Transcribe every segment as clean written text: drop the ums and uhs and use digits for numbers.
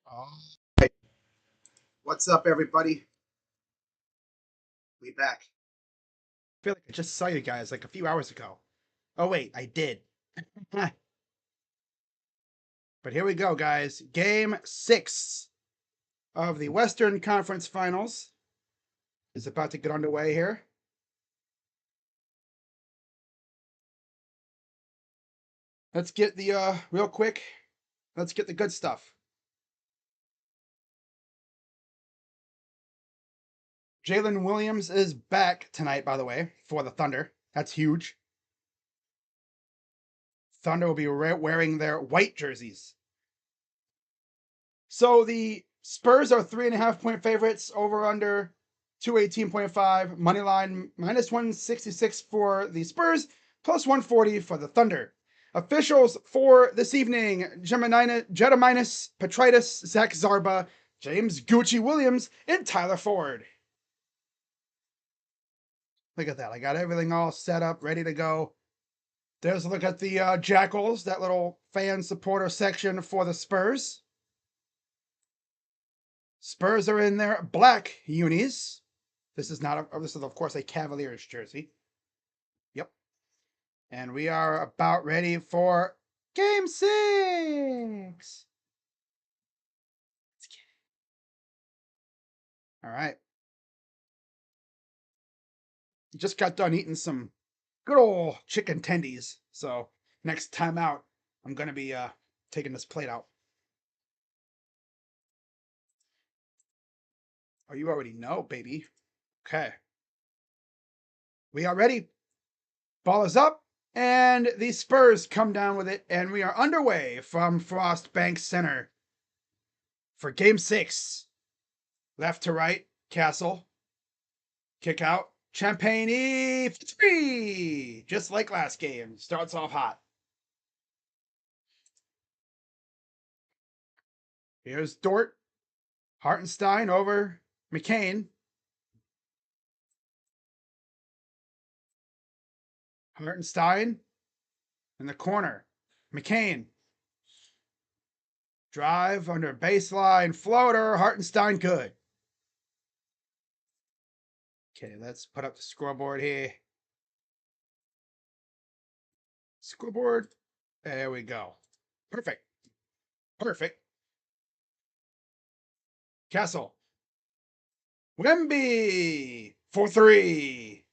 All right. What's up, everybody? We back. I feel like I just saw you guys like a few hours ago. Oh, wait, I did. But here we go, guys. Game 6 of the Western Conference Finals is about to get underway here. Let's get the, real quick, let's get the good stuff. Jalen Williams is back tonight, by the way, for the Thunder. That's huge. Thunder will be wearing their white jerseys. So the Spurs are 3.5 point favorites, over under 218.5, money line minus 166 for the Spurs, plus 140 for the Thunder. Officials for this evening: Gediminas Petritus, Zach Zarba, James Gucci Williams, and Tyler Ford. Look at that. I got everything all set up, ready to go. There's a look at the Jackals, that little fan supporter section for the Spurs. Spurs are in their black unis. This is not a, this is of course a Cavaliers jersey. Yep. And we are about ready for game 6. All right. Just got done eating some good old chicken tendies. So next time out, I'm going to be taking this plate out. Oh, you already know, baby. Okay. We are ready. Ball is up. And the Spurs come down with it, and we are underway from Frost Bank Center for game 6. Left to right, Castle. Kick out. Champagne 3. Just like last game. Starts off hot. Here's Dort. Hartenstein over McCain. Hartenstein in the corner. McCain. Drive under baseline. Floater. Hartenstein good. Okay, let's put up the scoreboard here. Scoreboard. There we go. Perfect. Perfect. Castle. Wemby for 3.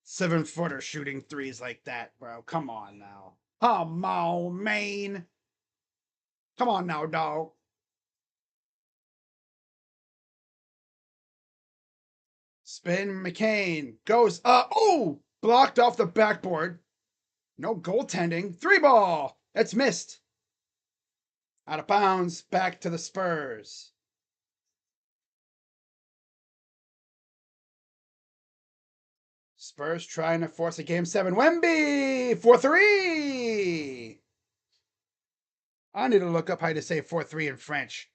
7-footer shooting threes like that, bro. Come on now. Come on, Maine. Come on now, dog. Spin McCain goes up. Oh, blocked off the backboard. No goaltending. 3 ball. It's missed. Out of bounds. Back to the Spurs. Spurs trying to force a game 7. Wemby for 3. I need to look up how to say 4-3 in French.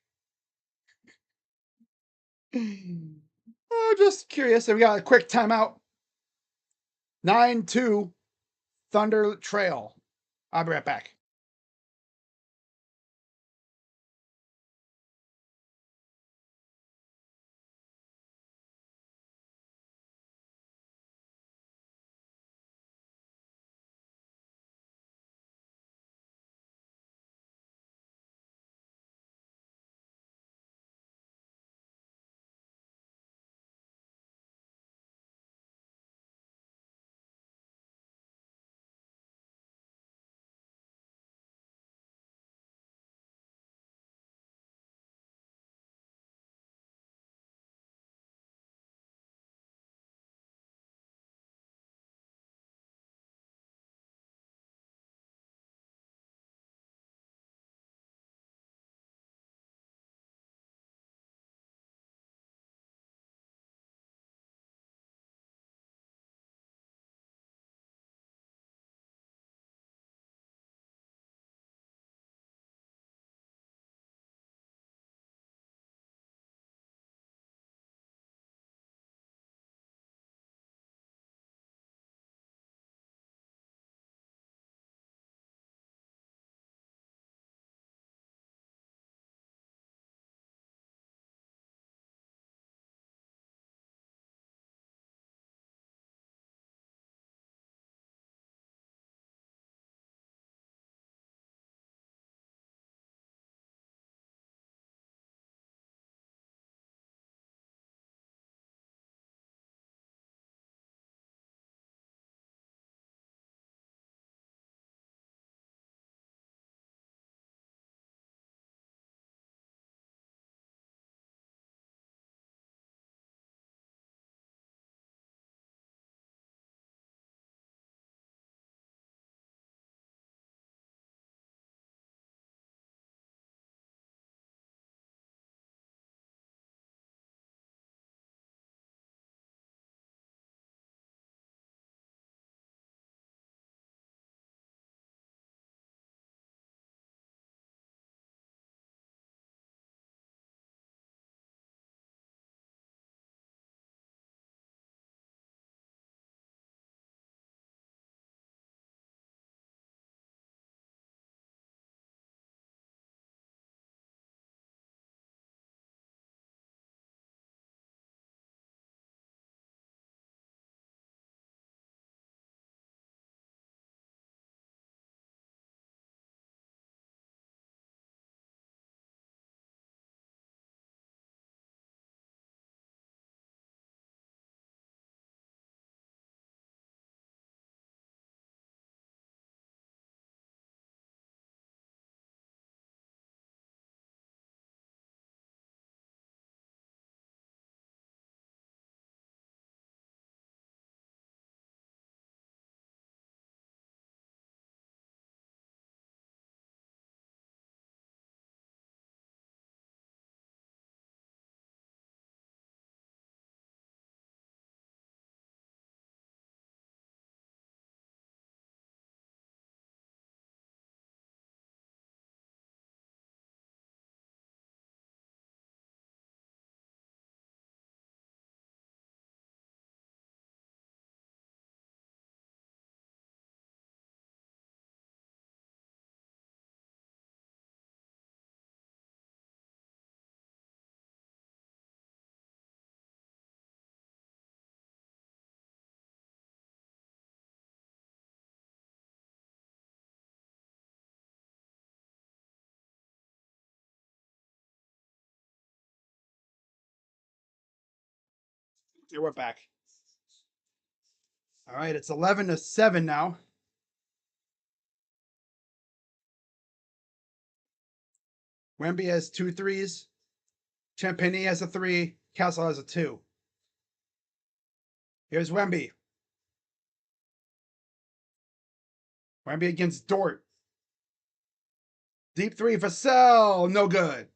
Oh, just curious. And we got a quick timeout. 9-2 Thunder Trail. I'll be right back. Okay, we're back. All right, it's 11-7 now. Wemby has 2 threes. Champagny has a 3. Castle has a 2. Here's Wemby. Wemby against Dort. Deep 3 for Sell. No good.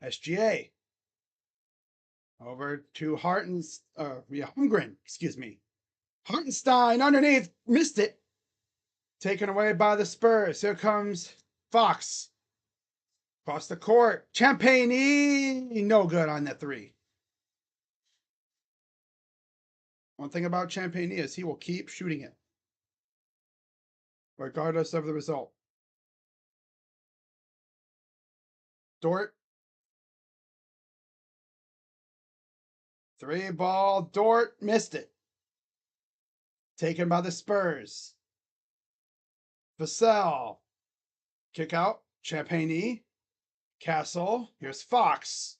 SGA. Over to Holmgren. Excuse me. Hartenstein underneath. Missed it. Taken away by the Spurs. Here comes Fox. Across the court. Champagny. No good on that 3. One thing about Champagny is he will keep shooting it, regardless of the result. Dort. 3 ball. Dort missed it. Taken by the Spurs. Vassell. Kick out. Champagny. Castle. Here's Fox.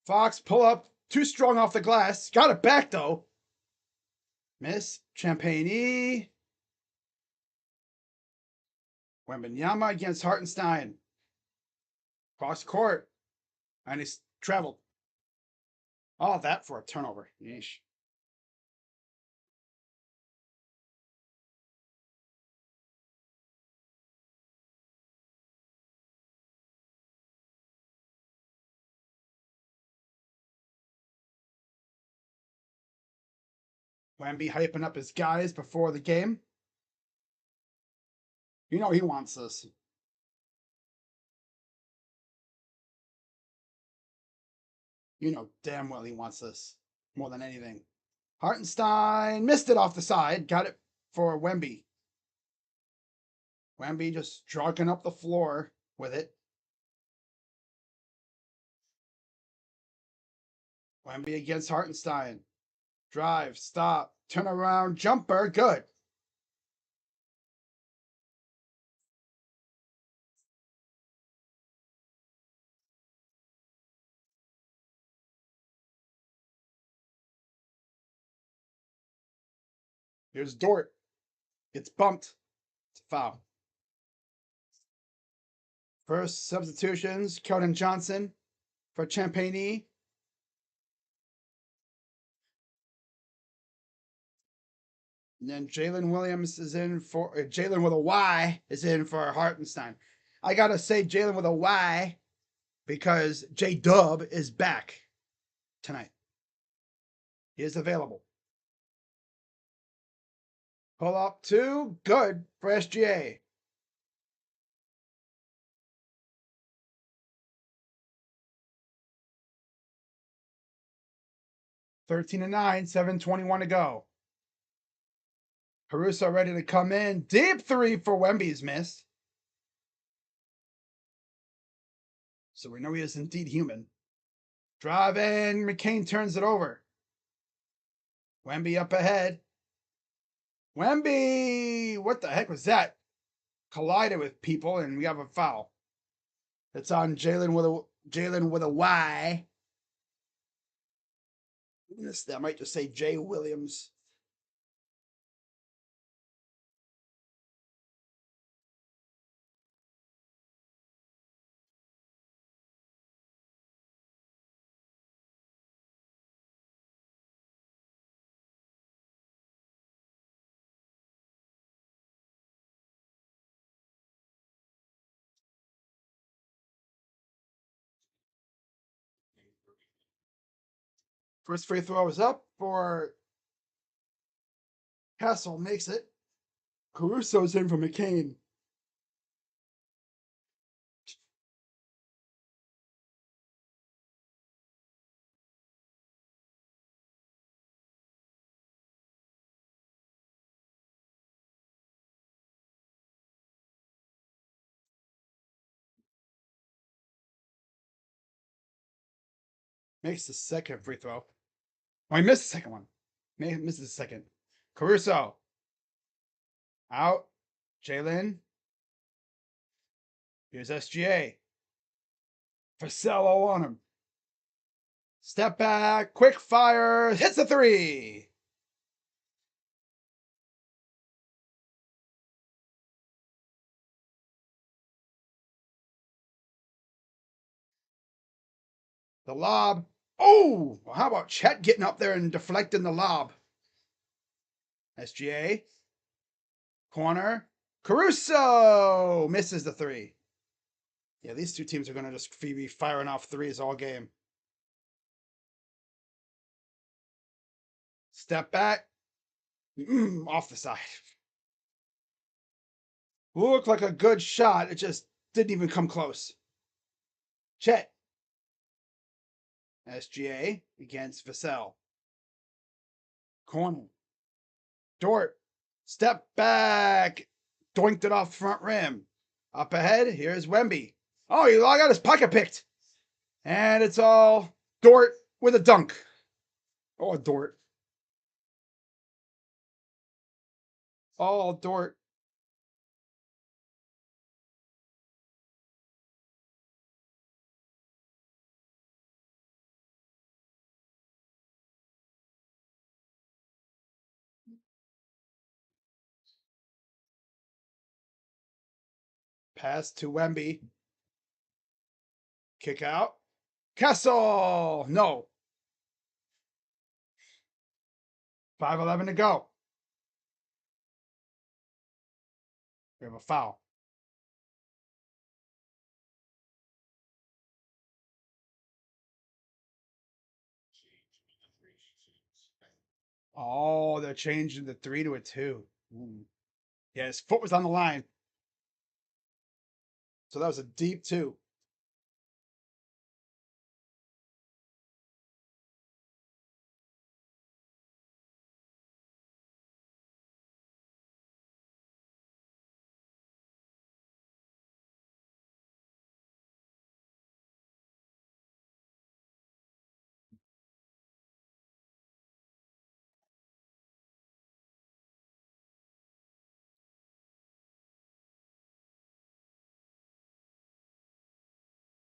Fox pull up. Too strong off the glass. Got it back though. Miss. Champagny. Wembanyama against Hartenstein. Cross court. And he's traveled. All that for a turnover. Yeesh. Wemby hyping up his guys before the game. You know he wants this. You know damn well he wants this more than anything. Hartenstein missed it off the side. Got it for Wemby. Wemby just jogging up the floor with it. Wemby against Hartenstein. Drive, stop, turn around, jumper, good. Here's Dort. Gets bumped. It's a foul. First substitutions, Keldon Johnson for Champagny. And then Jalen Williams is in for Jalen with a Y is in for Hartenstein. I gotta say Jalen with a Y because J Dub is back tonight. He is available. Pull up 2, good for SGA. (13-9), 7:21 to go. Caruso ready to come in. Deep 3 for Wemby's missed. So we know he is indeed human. Drive in. McCain turns it over. Wemby up ahead. Wemby! What the heck was that? Collided with people and we have a foul. It's on Jalen with a Y. I might just say Jay Williams. First free throw is up for Castle. Makes it. Caruso's in for McCain. Makes the second free throw. Oh, he missed the second one. Missed the second. Caruso. Out. Jalen. Here's SGA. Vasello on him. Step back, quick fire, hits the three. The lob. Oh, well, how about Chet getting up there and deflecting the lob? SGA. Corner. Caruso misses the three. Yeah, these two teams are going to just be firing off threes all game. Step back. Off the side. Looked like a good shot. It just didn't even come close. Chet. SGA against Vassell. Corner. Dort. Step back. Doinked it off front rim. Up ahead, here's Wemby. Oh, he got his pocket picked. And it's all Dort with a dunk. Oh, Dort. All Dort. Pass to Wemby. Kick out. Kessel. No. 5:11 to go. We have a foul. Oh, they're changing the 3 to a 2. Yeah, his foot was on the line. So that was a deep 2.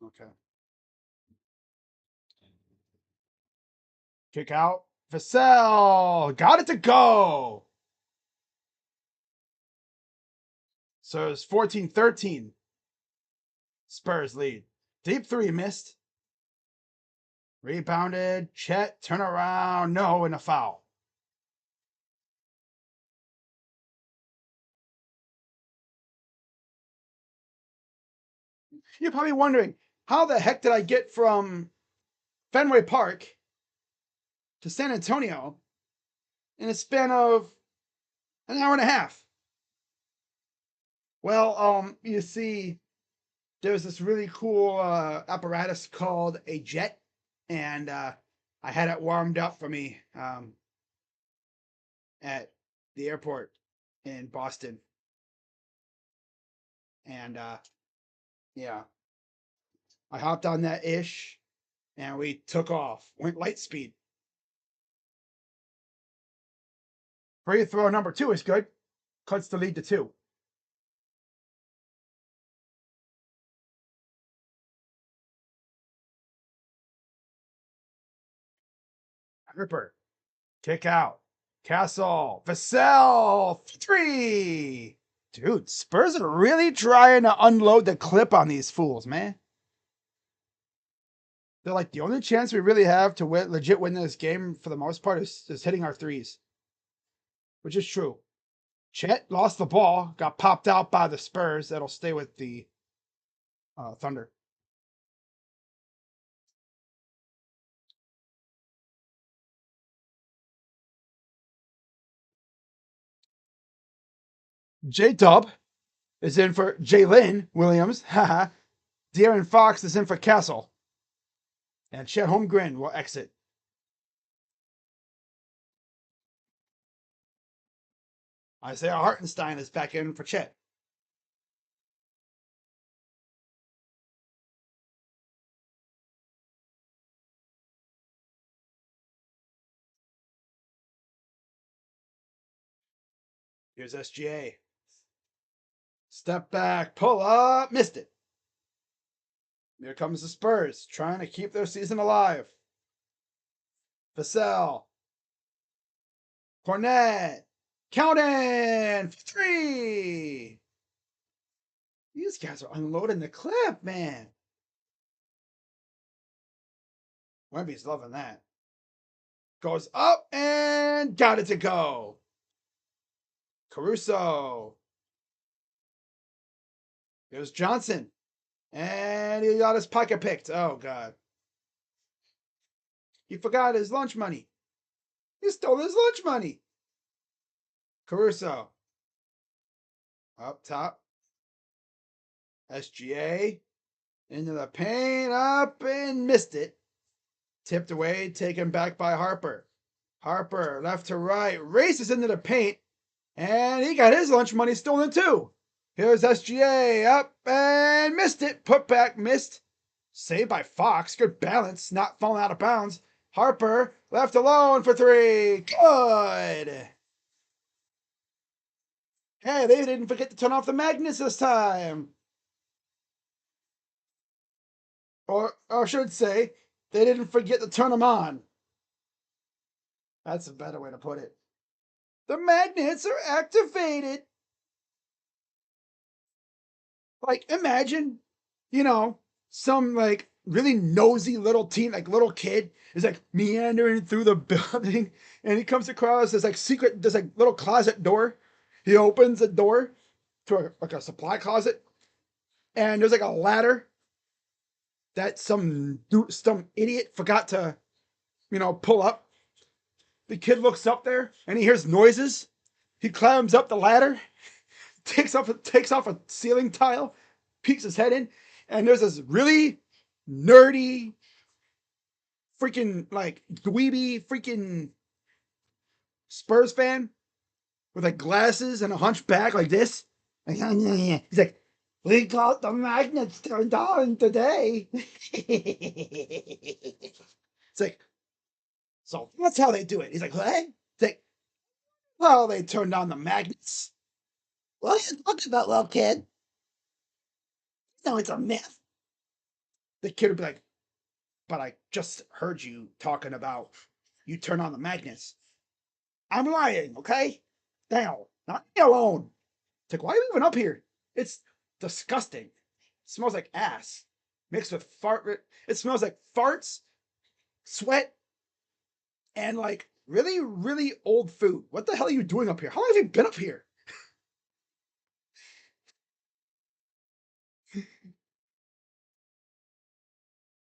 Okay. Kick out. Vassell. Got it to go. So it's 14-13. Spurs lead. Deep 3 missed. Rebounded. Chet. Turn around. No, and a foul. You're probably wondering, how the heck did I get from Fenway Park to San Antonio in a span of an hour and a half? Well, you see, there's this really cool apparatus called a jet, and I had it warmed up for me at the airport in Boston, and yeah, I hopped on that ish, and we took off. Went light speed. Free throw number 2 is good. Cuts the lead to 2. Ripper. Kick out. Castle. Vassell. 3. Dude, Spurs are really trying to unload the clip on these fools, man. They're like, the only chance we really have to legit win this game for the most part is hitting our threes, which is true. Chet lost the ball, got popped out by the Spurs. That'll stay with the Thunder. J Dub is in for Jalen Williams. Haha. De'Aaron Fox is in for Castle. And Chet Holmgren will exit. Isaiah Hartenstein is back in for Chet. Here's SGA. Step back, pull up, missed it. Here comes the Spurs, trying to keep their season alive. Vassell, Cornette, counting for three. These guys are unloading the clip, man. Wemby's loving that. Goes up and got it to go. Caruso. Here's Johnson. And he got his pocket picked. Oh, God. He forgot his lunch money. He stole his lunch money. Caruso. Up top. SGA. Into the paint. Up and missed it. Tipped away. Taken back by Harper. Harper, left to right. Races into the paint. And he got his lunch money stolen too. Here's SGA. Up and missed it. Put back. Missed. Saved by Fox. Good balance. Not falling out of bounds. Harper left alone for three. Good. Hey, they didn't forget to turn off the magnets this time. Or I should say, they didn't forget to turn them on. That's a better way to put it. The magnets are activated. Like, imagine, some like really nosy little teen, like little kid, is like meandering through the building, and he comes across this like little closet door. He opens the door to a supply closet, and there's like a ladder that some idiot forgot to, pull up. The kid looks up there and he hears noises. He climbs up the ladder, takes off a ceiling tile, peeks his head in, and there's this really nerdy, freaking like dweeby, freaking Spurs fan with like glasses and a hunchback like this. He's like, "We got the magnets turned on today." It's like, so that's how they do it. He's like, "What?" It's like, "Well, they turned on the magnets." What are you talking about, little kid? No, it's a myth. The kid would be like, "But I just heard you talking about you turn on the magnets." "I'm lying, okay? Now, not me alone." It's like, "Why are you even up here? It's disgusting. It smells like ass mixed with fart. It smells like farts, sweat, and like really, really old food. What the hell are you doing up here? How long have you been up here?"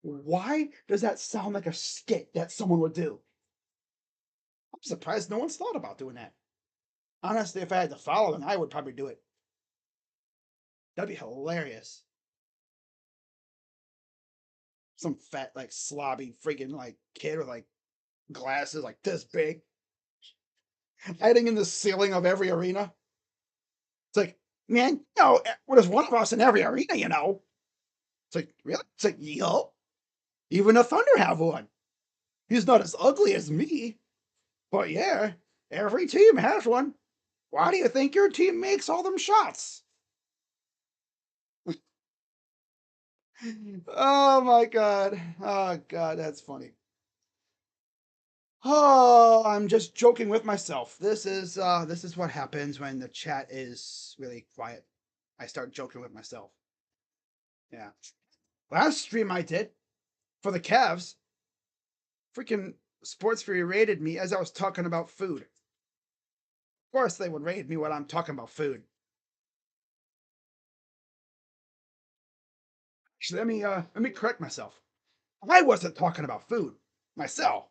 Why does that sound like a skit that someone would do? I'm surprised no one's thought about doing that. Honestly, if I had to follow them, I would probably do it. That'd be hilarious. Some fat, like slobby freaking like kid with like glasses like this big, hiding in the ceiling of every arena. It's like, man, well, there's one of us in every arena. It's like, really? It's like, yo, even the Thunder have one. He's not as ugly as me, but yeah, every team has one. Why do you think your team makes all them shots? Oh my god. Oh god, that's funny. Oh, I'm just joking with myself. This is what happens when the chat is really quiet. I start joking with myself. Yeah. Last stream I did for the Cavs, freaking Sports Fury rated me as I was talking about food. Of course they would rate me when I'm talking about food. Actually, let me correct myself. I wasn't talking about food myself.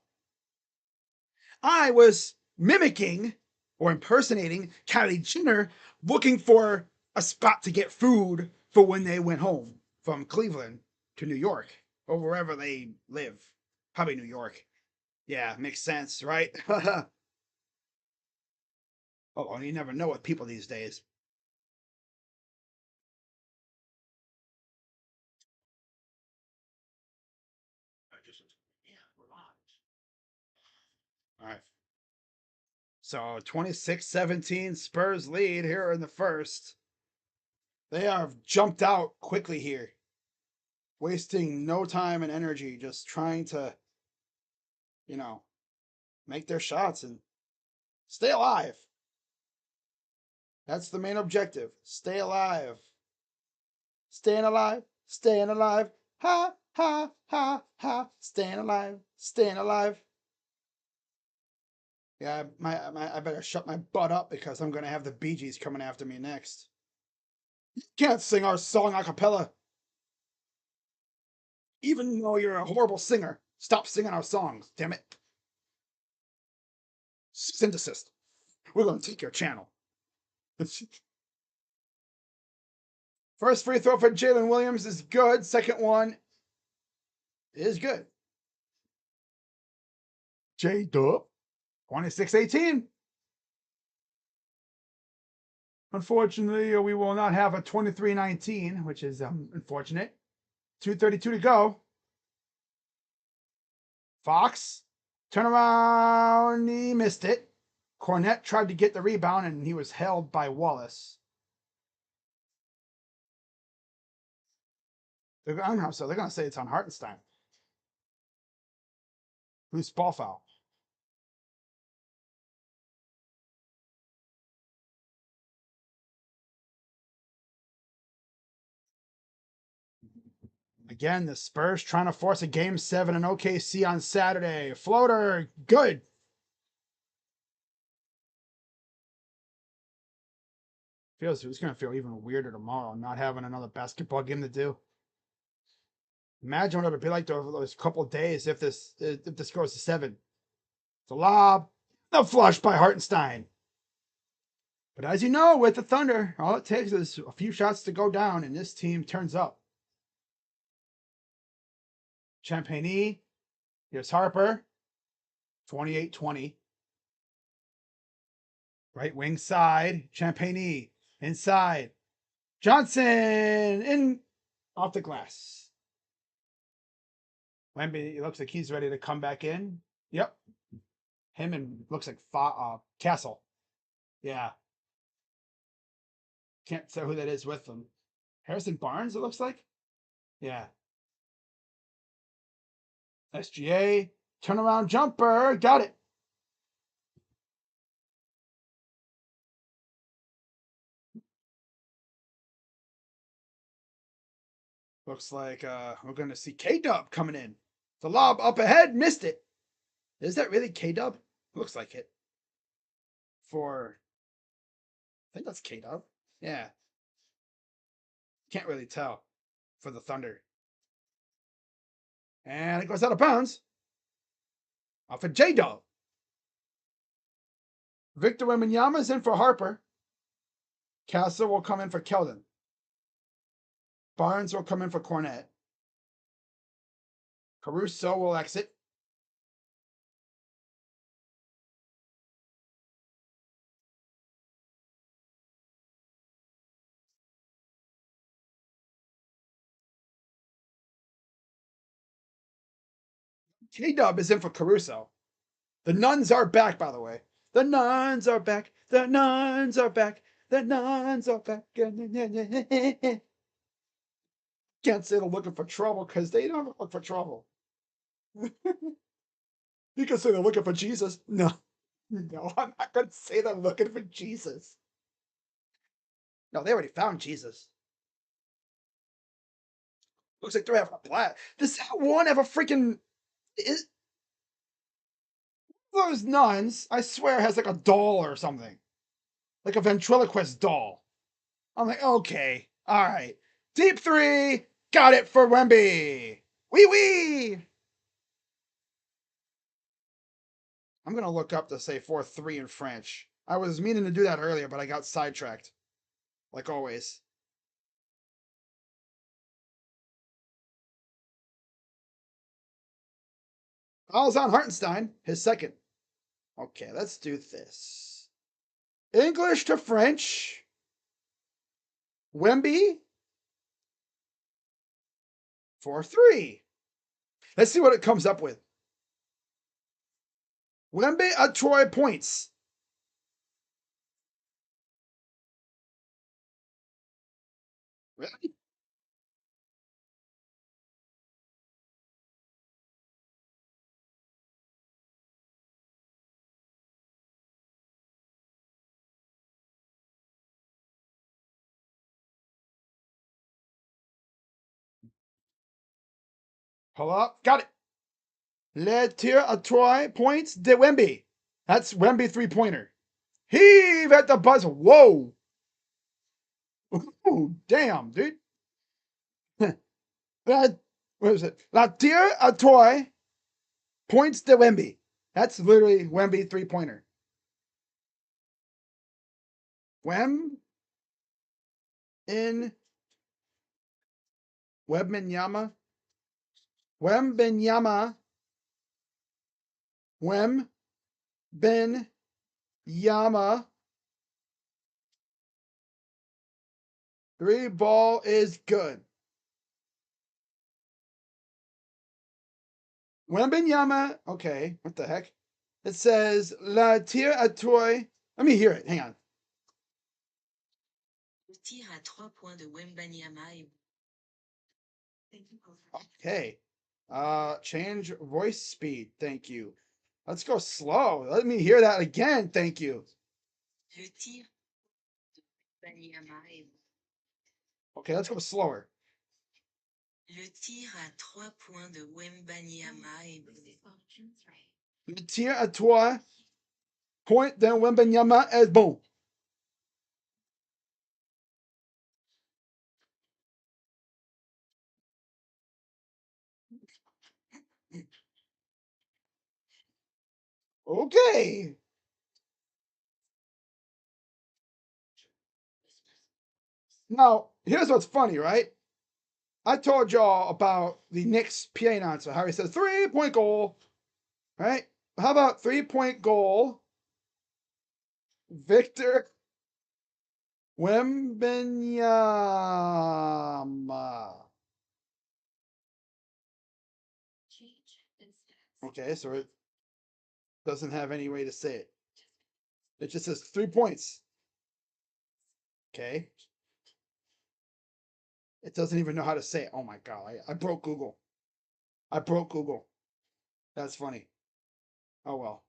I was mimicking or impersonating Kylie Jenner looking for a spot to get food for when they went home from Cleveland to New York or wherever they live. Probably New York. Yeah, makes sense, right? Oh, you never know with people these days. All right. So 26-17 Spurs lead here in the first. They have jumped out quickly here. wasting no time and energy just trying to, you know, make their shots and stay alive. That's the main objective. Stay alive. Staying alive. Staying alive. Ha, ha, ha, ha. Staying alive. Staying alive. Yeah, I better shut my butt up because I'm going to have the Bee Gees coming after me next. You can't sing our song a cappella. Even though you're a horrible singer, stop singing our songs, damn it. Synthesis. We're going to take your channel. First free throw for Jalen Williams is good. Second one is good. J-Dub. 26-18. Unfortunately, we will not have a 23-19, which is unfortunate. 2:32 to go. Fox, turn around, he missed it. Cornette tried to get the rebound, and he was held by Wallace. So they're going to say it's on Hartenstein. Loose ball foul. Again, the Spurs trying to force a Game 7 in OKC on Saturday. Floater, good. It's going to feel even weirder tomorrow not having another basketball game to do. Imagine what it would be like those couple of days if this goes to 7. The lob, the flush by Hartenstein. But as you know, with the Thunder, all it takes is a few shots to go down, and this team turns up. Champagny, here's Harper, 28-20. Right wing side, Champagny, inside. Johnson, in, off the glass. Wemby, it looks like he's ready to come back in. Yep. Him and looks like Castle. Yeah. Can't say who that is with them. Harrison Barnes, it looks like. Yeah. SGA, turnaround jumper, got it. Looks like we're going to see K-Dub coming in. The lob up ahead, missed it. Is that really K-Dub? Looks like it. I think that's K-Dub. Yeah. Can't really tell for the Thunder. And it goes out of bounds. Off of J-Dub. Victor Wembanyama's in for Harper. Castle will come in for Keldon. Barnes will come in for Cornette. Caruso will exit. K-Dub is in for Caruso. The Nuns are back, by the way. The Nuns are back. The Nuns are back. The Nuns are back. Can't say they're looking for trouble because they don't look for trouble. You can say they're looking for Jesus. No. No, I'm not going to say they're looking for Jesus. No, they already found Jesus. Looks like they're having a blast. Does that one have a freaking... Those nuns, I swear, has like a doll or something. Like a ventriloquist doll. I'm like, okay, all right. Deep 3, got it for Wemby. Wee wee. I'm going to look up to say 4-3 in French. I was meaning to do that earlier, but I got sidetracked. Like always. Foul's on Hartenstein, his second. Okay, let's do this. English to French. Wemby. 4-3. Let's see what it comes up with. Wemby at Troy points. Really? Pull up. Got it. Le tir à trois points de Wemby. That's Wemby three-pointer. Heave at the buzzer. Whoa. Ooh, damn, dude. What is it? La tir à trois points de Wemby. That's literally Wemby three-pointer. Wem in Webbenyama. Wembenyama. Wem Ben Yama. Three ball is good. Wembenyama. Okay, what the heck? It says La tir à trois. Let me hear it. Hang on. Le tir à 3 points de Wembanyama est Okay. Change voice speed. Thank you. Let's go slow. Let me hear that again. Thank you. Le tir de Wembanyama est Okay, let's go slower. Le tir à 3 points de Wembanyama est Le tir à trois point de Wembenyama est bon. Okay. Now, here's what's funny, right? I told y'all about the Knicks PA announcer, how he says 3-point goal, right? How about 3-point goal? Victor Wembanyama. Okay, so it doesn't have any way to say it. It just says 3 points. Okay. It doesn't even know how to say it. Oh my god, I broke Google. I broke Google. That's funny. Oh well.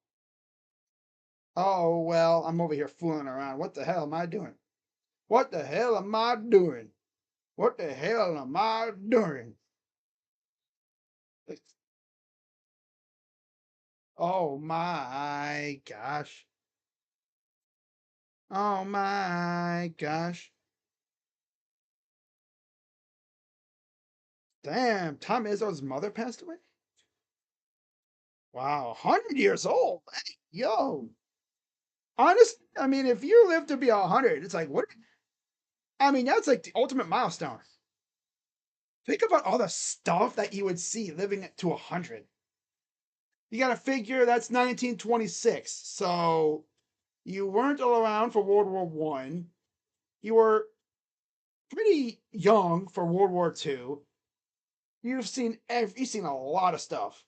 Oh well, I'm over here fooling around. What the hell am I doing? What the hell am I doing? What the hell am I doing? Oh my gosh. Oh my gosh. Damn, Tom Izzo's mother passed away? Wow, 100 years old. Hey, yo. Honest, I mean, if you live to be 100, it's like, what? I mean, that's like the ultimate milestone. Think about all the stuff that you would see living to 100. You got to figure that's 1926. So you weren't around for World War One. You were pretty young for World War Two. You've seen a lot of stuff.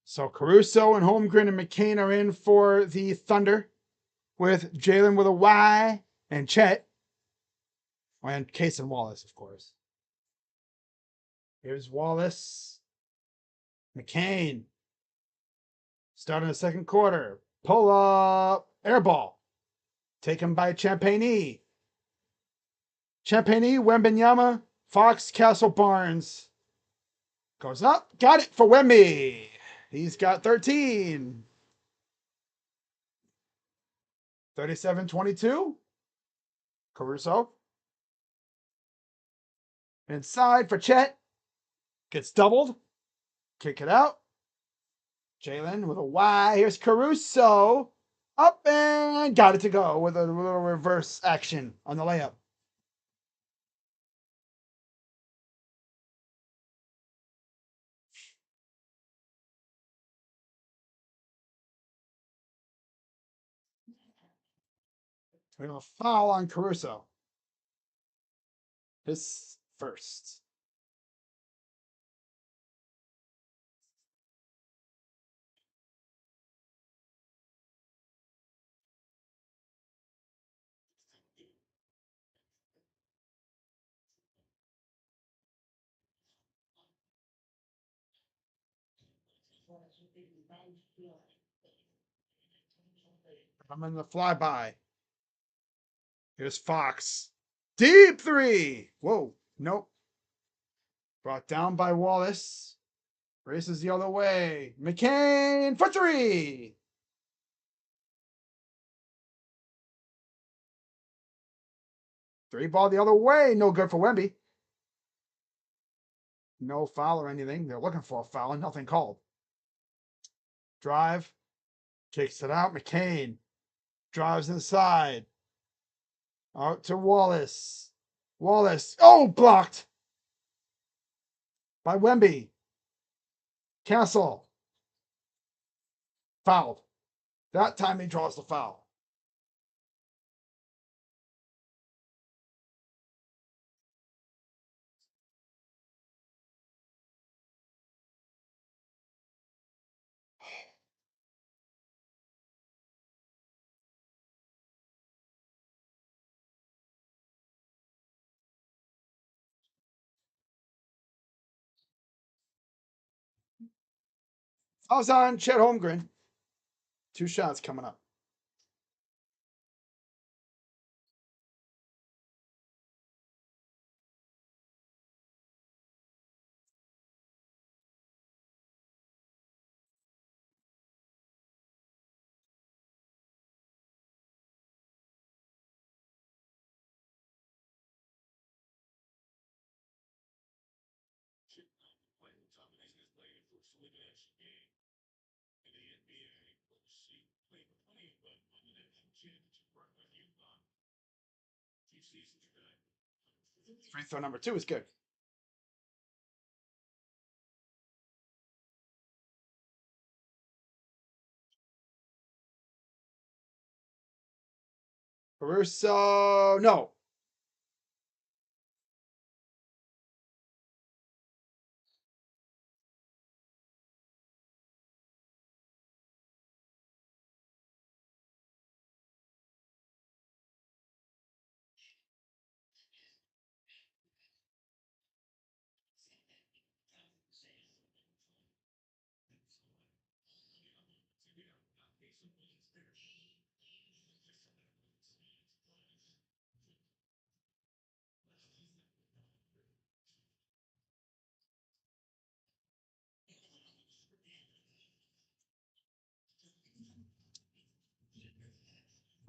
So Caruso and Holmgren and McCain are in for the Thunder with Jalen with a Y and Chet and Case and Wallace, of course. Here's Wallace. McCain. Starting the second quarter. Pull up. Air ball. Taken by Champagny. Champagny, Wembenyama, Fox, Castle, Barnes. Goes up. Got it for Wemby. He's got 13. 37-22. Caruso. Inside for Chet. Gets doubled. Kick it out. Jalen with a Y. Here's Caruso. Up and got it to go with a little reverse action on the layup. We have a foul on Caruso. His first. I'm in the flyby. Here's Fox. Deep three. Whoa. Nope. Brought down by Wallace. Races the other way. McCain for three. Three ball the other way. No good for Wemby. No foul or anything. They're looking for a foul and nothing called. Drive. Kicks it out. McCain drives inside. Out to Wallace. Wallace. Oh, blocked by Wemby. Cancel. Fouled. That time he draws the foul. Fouls on Chet Holmgren. 2 shots coming up. Free throw number 2 is good. Caruso, no.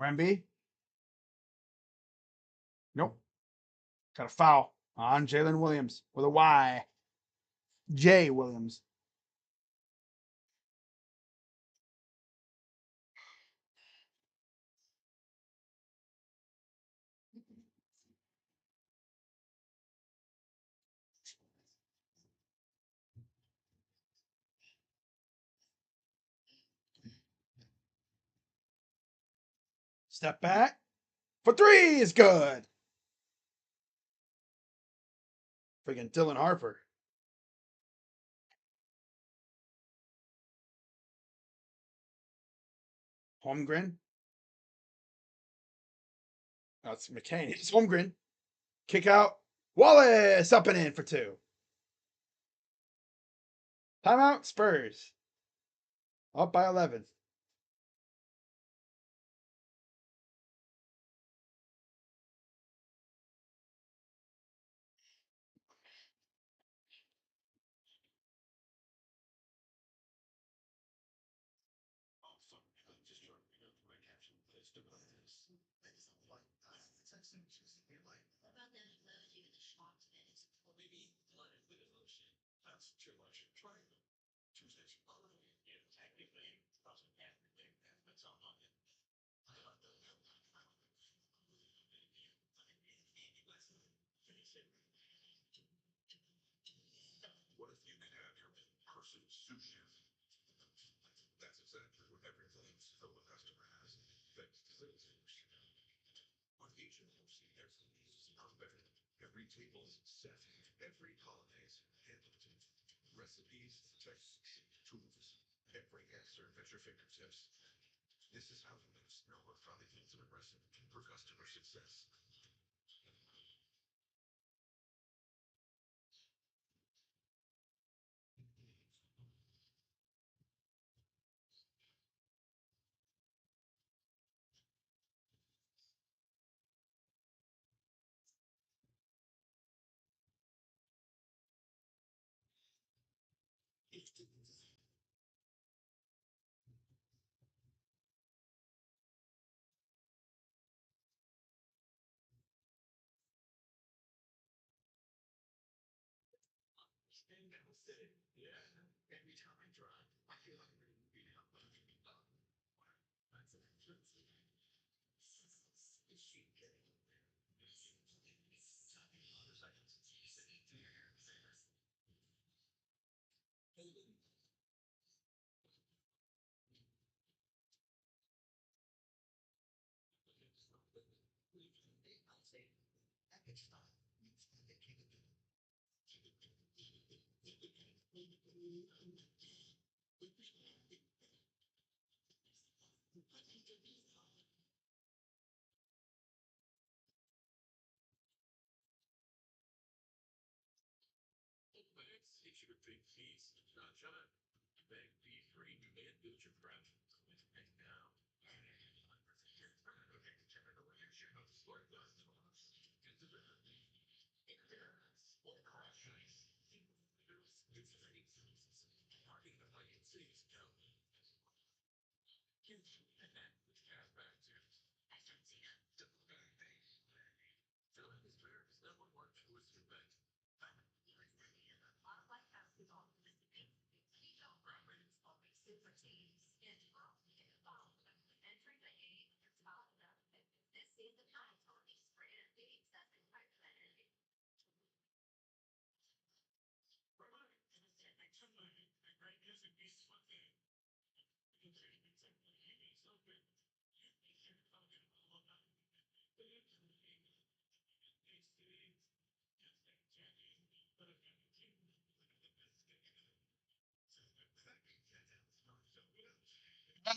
Wemby, nope. Got a foul on Jalen Williams with a Y. J. Williams. Step back for 3 is good. Freaking Dylan Harper. Holmgren. That's McCain. It's Holmgren. Kick out. Wallace up and in for 2. Timeout, Spurs. Up by 11.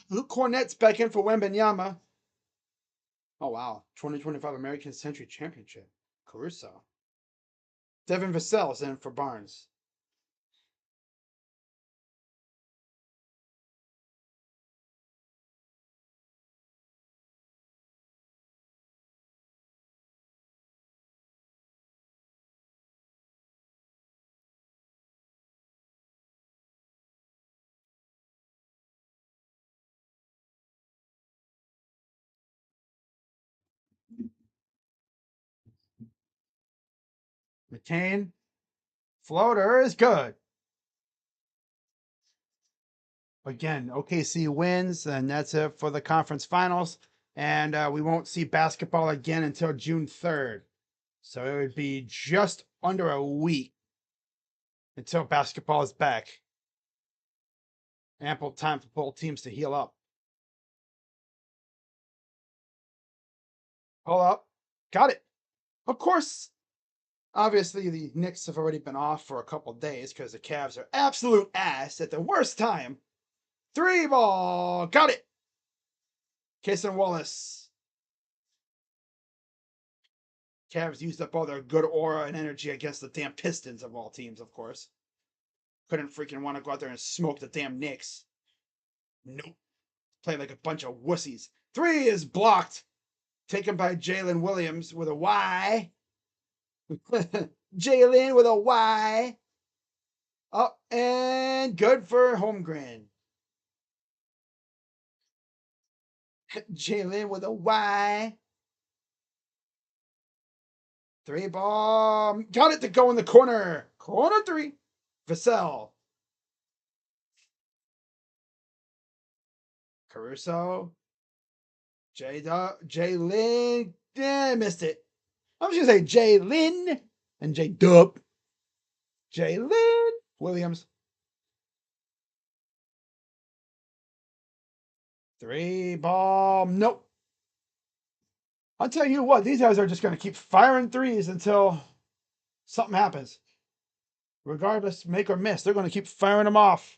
Luke Cornett's back in for Wembanyama. Oh wow, 2025 American Century Championship. Caruso. Devin Vassell's in for Barnes. McCain. Floater is good. Again, OKC wins, and that's it for the conference finals. And we won't see basketball again until June 3rd. So it would be just under a week until basketball is back. Ample time for both teams to heal up. Hold up. Got it. Of course, obviously, the Knicks have already been off for a couple days because the Cavs are absolute ass at the worst time. 3 ball. Got it. Kason Wallace. Cavs used up all their good aura and energy against the damn Pistons of all teams, of course. Couldn't freaking want to go out there and smoke the damn Knicks. Nope. Play like a bunch of wussies. 3 is blocked. Taken by Jalen Williams with a Y. Jalen with a Y. Up and good for Holmgren. Jalen with a Y. 3 ball. Got it to go in the corner. Corner 3. Vassell. Caruso. Jalen. Missed it. I was going to say Jalen and J Dub. Jalen Williams. 3 ball. Nope. I'll tell you what, these guys are just going to keep firing threes until something happens. Regardless, make or miss, they're going to keep firing them off.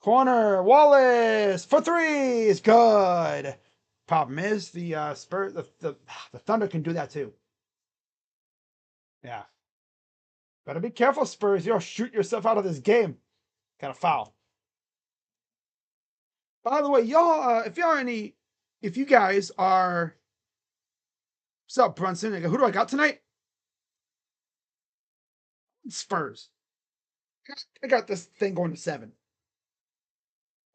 Corner, Wallace for threes, good. Problem is the Spurs, the Thunder can do that too. Yeah, better be careful, Spurs. You'll shoot yourself out of this game. Got a foul. By the way, y'all, if you guys are, what's up, Brunson? Who do I got tonight? Spurs. I got this thing going to 7.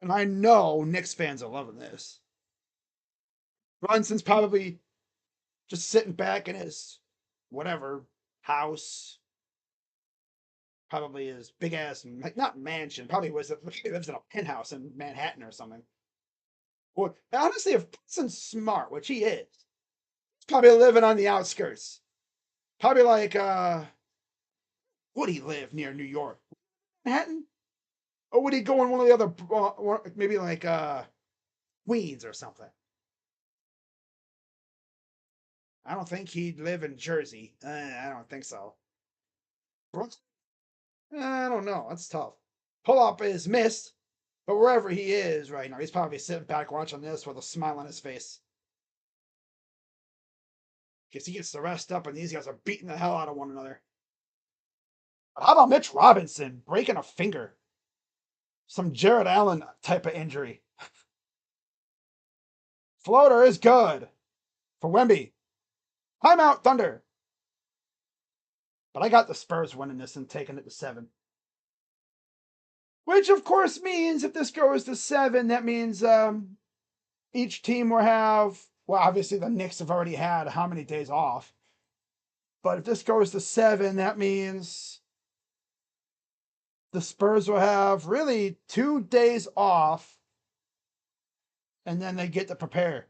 And I know Knicks fans are loving this. Brunson's probably just sitting back in his whatever house, probably his big ass, like not mansion, probably he lives in a penthouse in Manhattan or something. Well, honestly, if Brunson's smart, which he is, he's probably living on the outskirts. Probably like would he live near New York? Manhattan? Or would he go in one of the other maybe like Queens or something? I don't think he'd live in Jersey. I don't think so. Brooks? I don't know. That's tough. Pull up is missed, but wherever he is right now, he's probably sitting back watching this with a smile on his face. Because he gets the rest up, and these guys are beating the hell out of one another. But how about Mitch Robinson breaking a finger? Some Jared Allen type of injury. Floater is good for Wemby. Timeout, Thunder. But I got the Spurs winning this and taking it to 7. Which, of course, means if this goes to 7, that means each team will have, well, obviously the Knicks have already had how many days off. But if this goes to 7, that means the Spurs will have really 2 days off. And then they get to prepare.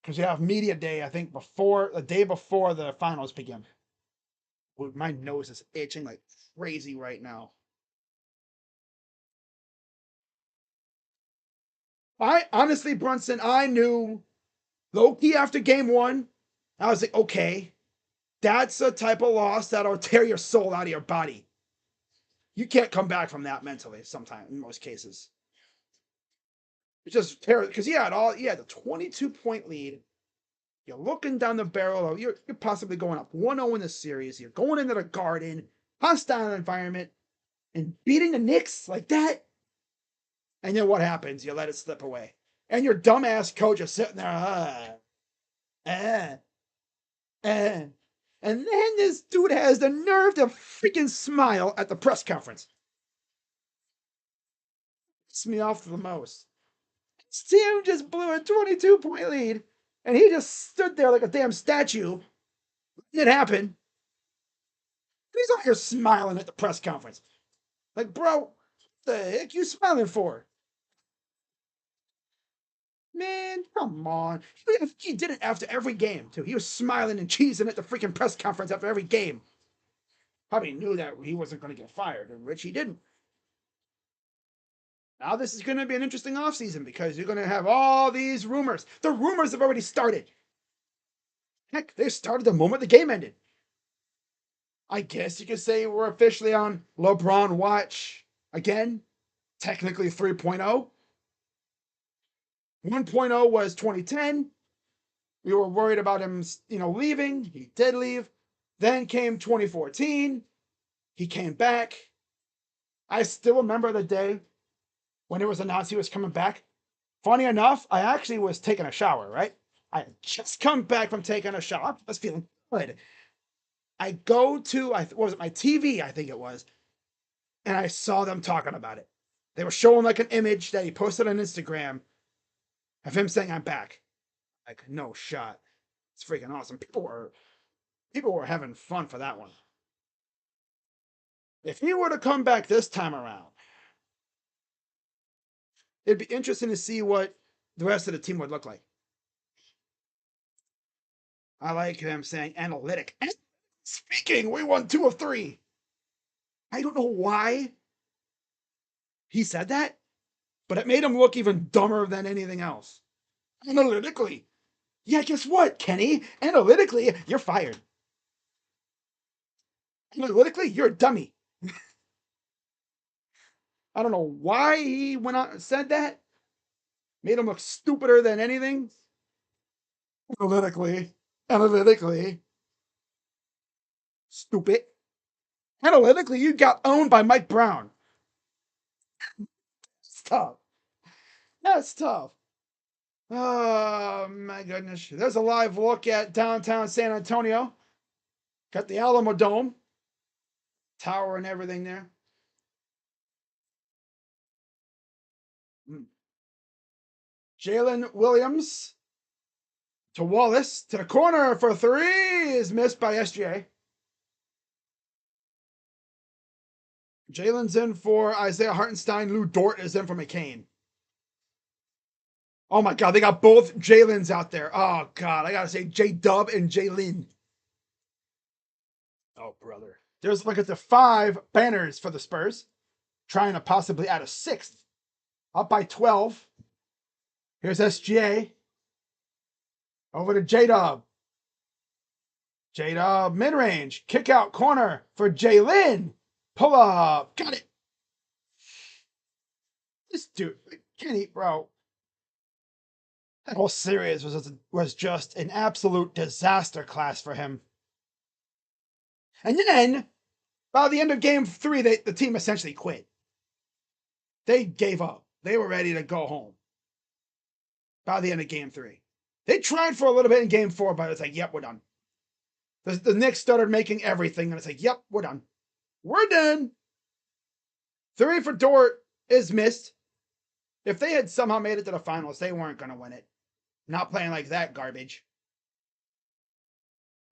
Because you have media day, I think, the day before the finals begin. My nose is itching like crazy right now. I honestly, Brunson, I knew low-key after game 1, I was like, okay, that's a type of loss that'll tear your soul out of your body. You can't come back from that mentally sometimes, in most cases. It's just terrible because he had the 22-point lead. You're looking down the barrel of you're possibly going up 1-0 in the series. You're going into the Garden, hostile environment, and beating the Knicks like that. And then what happens? You let it slip away. And your dumbass coach is sitting there, and then this dude has the nerve to freaking smile at the press conference. It's me off the most. Sam just blew a 22-point lead, and he just stood there like a damn statue. It happened. He's out here smiling at the press conference. Like, bro, what the heck you smiling for? Man, come on. He did it after every game, too. He was smiling and cheesing at the freaking press conference after every game. Probably knew that he wasn't going to get fired, and Rich, he didn't. Now this is going to be an interesting offseason because you're going to have all these rumors. The rumors have already started. Heck, they started the moment the game ended. I guess you could say we're officially on LeBron watch again. Technically 3.0. 1.0 was 2010. We were worried about him, leaving. He did leave. Then came 2014. He came back. I still remember the day when it was announced he was coming back. Funny enough, I actually was taking a shower, right? I had just come back from taking a shower. I was feeling good. I go to, what was it, my TV, I think it was, and I saw them talking about it. They were showing like an image that he posted on Instagram of him saying, I'm back. Like, no shot. It's freaking awesome. People were having fun for that one. If he were to come back this time around, it'd be interesting to see what the rest of the team would look like. I like him saying analytic. Speaking, we won 2 of 3. I don't know why he said that, but it made him look even dumber than anything else. Analytically, Yeah, guess what, Kenny? Analytically, you're fired. Analytically, you're a dummy. I don't know why he went out and said that. Made him look stupider than anything. Analytically, stupid. Analytically, you got owned by Mike Brown. It's tough. That's tough. Oh my goodness. There's a live look at downtown San Antonio. Got the Alamo Dome, tower and everything there. Jalen Williams to Wallace to the corner for three is missed by SGA. Jalen's in for Isaiah Hartenstein. Lou Dort is in for McCain. Oh my God, they got both Jalen's out there. Oh God, I gotta say J Dub and Jalen. Oh brother, there's look at the 5 banners for the Spurs, trying to possibly add a 6th. Up by 12. Here's SGA. Over to J Dub. J Dub mid range kick out corner for Jalen. Pull up, got it. This dude, Kenny, bro. That whole series was just an absolute disaster class for him. And then, by the end of game 3, the team essentially quit. They gave up. They were ready to go home. By the end of game 3. They tried for a little bit in game 4, but it's like, yep, we're done. The Knicks started making everything, and it's like, yep, we're done. We're done. 3 for Dort is missed. If they had somehow made it to the finals, they weren't going to win it. Not playing like that garbage.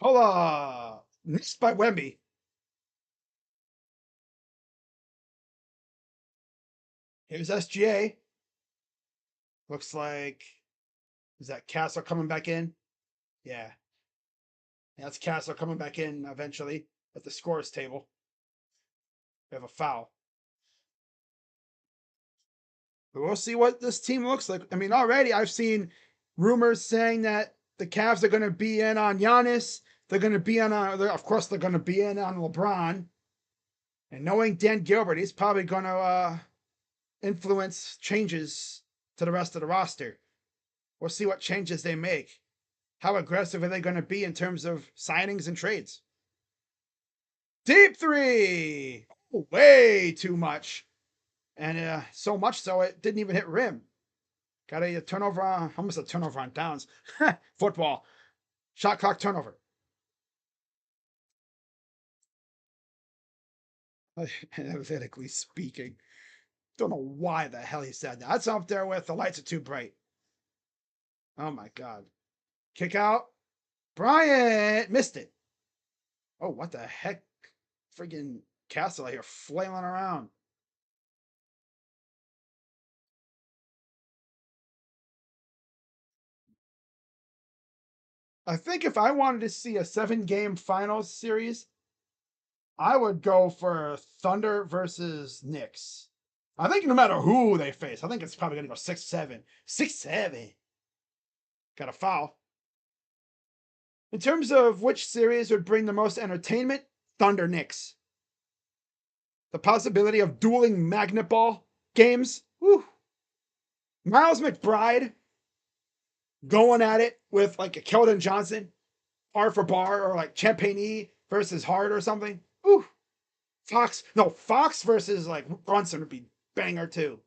Hola! Missed by Wemby. Here's SGA. Looks like, is that Castle coming back in? Yeah. That's Castle coming back in eventually at the scores table. We have a foul. But we'll see what this team looks like. I mean, already I've seen rumors saying that the Cavs are going to be in on Giannis. They're going to be in on, of course, they're going to be in on LeBron. And knowing Dan Gilbert, he's probably going to influence changes to the rest of the roster. We'll see what changes they make. How aggressive are they going to be in terms of signings and trades? Deep 3! Way too much. And so much so it didn't even hit rim. Got a turnover on, almost a turnover on downs. Football. Shot clock turnover. Analytically speaking. Don't know why the hell he said that. That's up there with the lights are too bright. Oh my God. Kick out. Bryant missed it. Oh, what the heck? Friggin' Castle here flailing around. I think if I wanted to see a 7-game finals series, I would go for Thunder versus Knicks. I think no matter who they face, I think it's probably going to go 6-7. 6-7. Got a foul. In terms of which series would bring the most entertainment, Thunder Knicks. The possibility of dueling magnet ball games. Whew. Miles McBride going at it with like a Keldon Johnson, bar for bar, or like Champagny versus Hart or something. Ooh. Fox versus like Brunson would be banger too.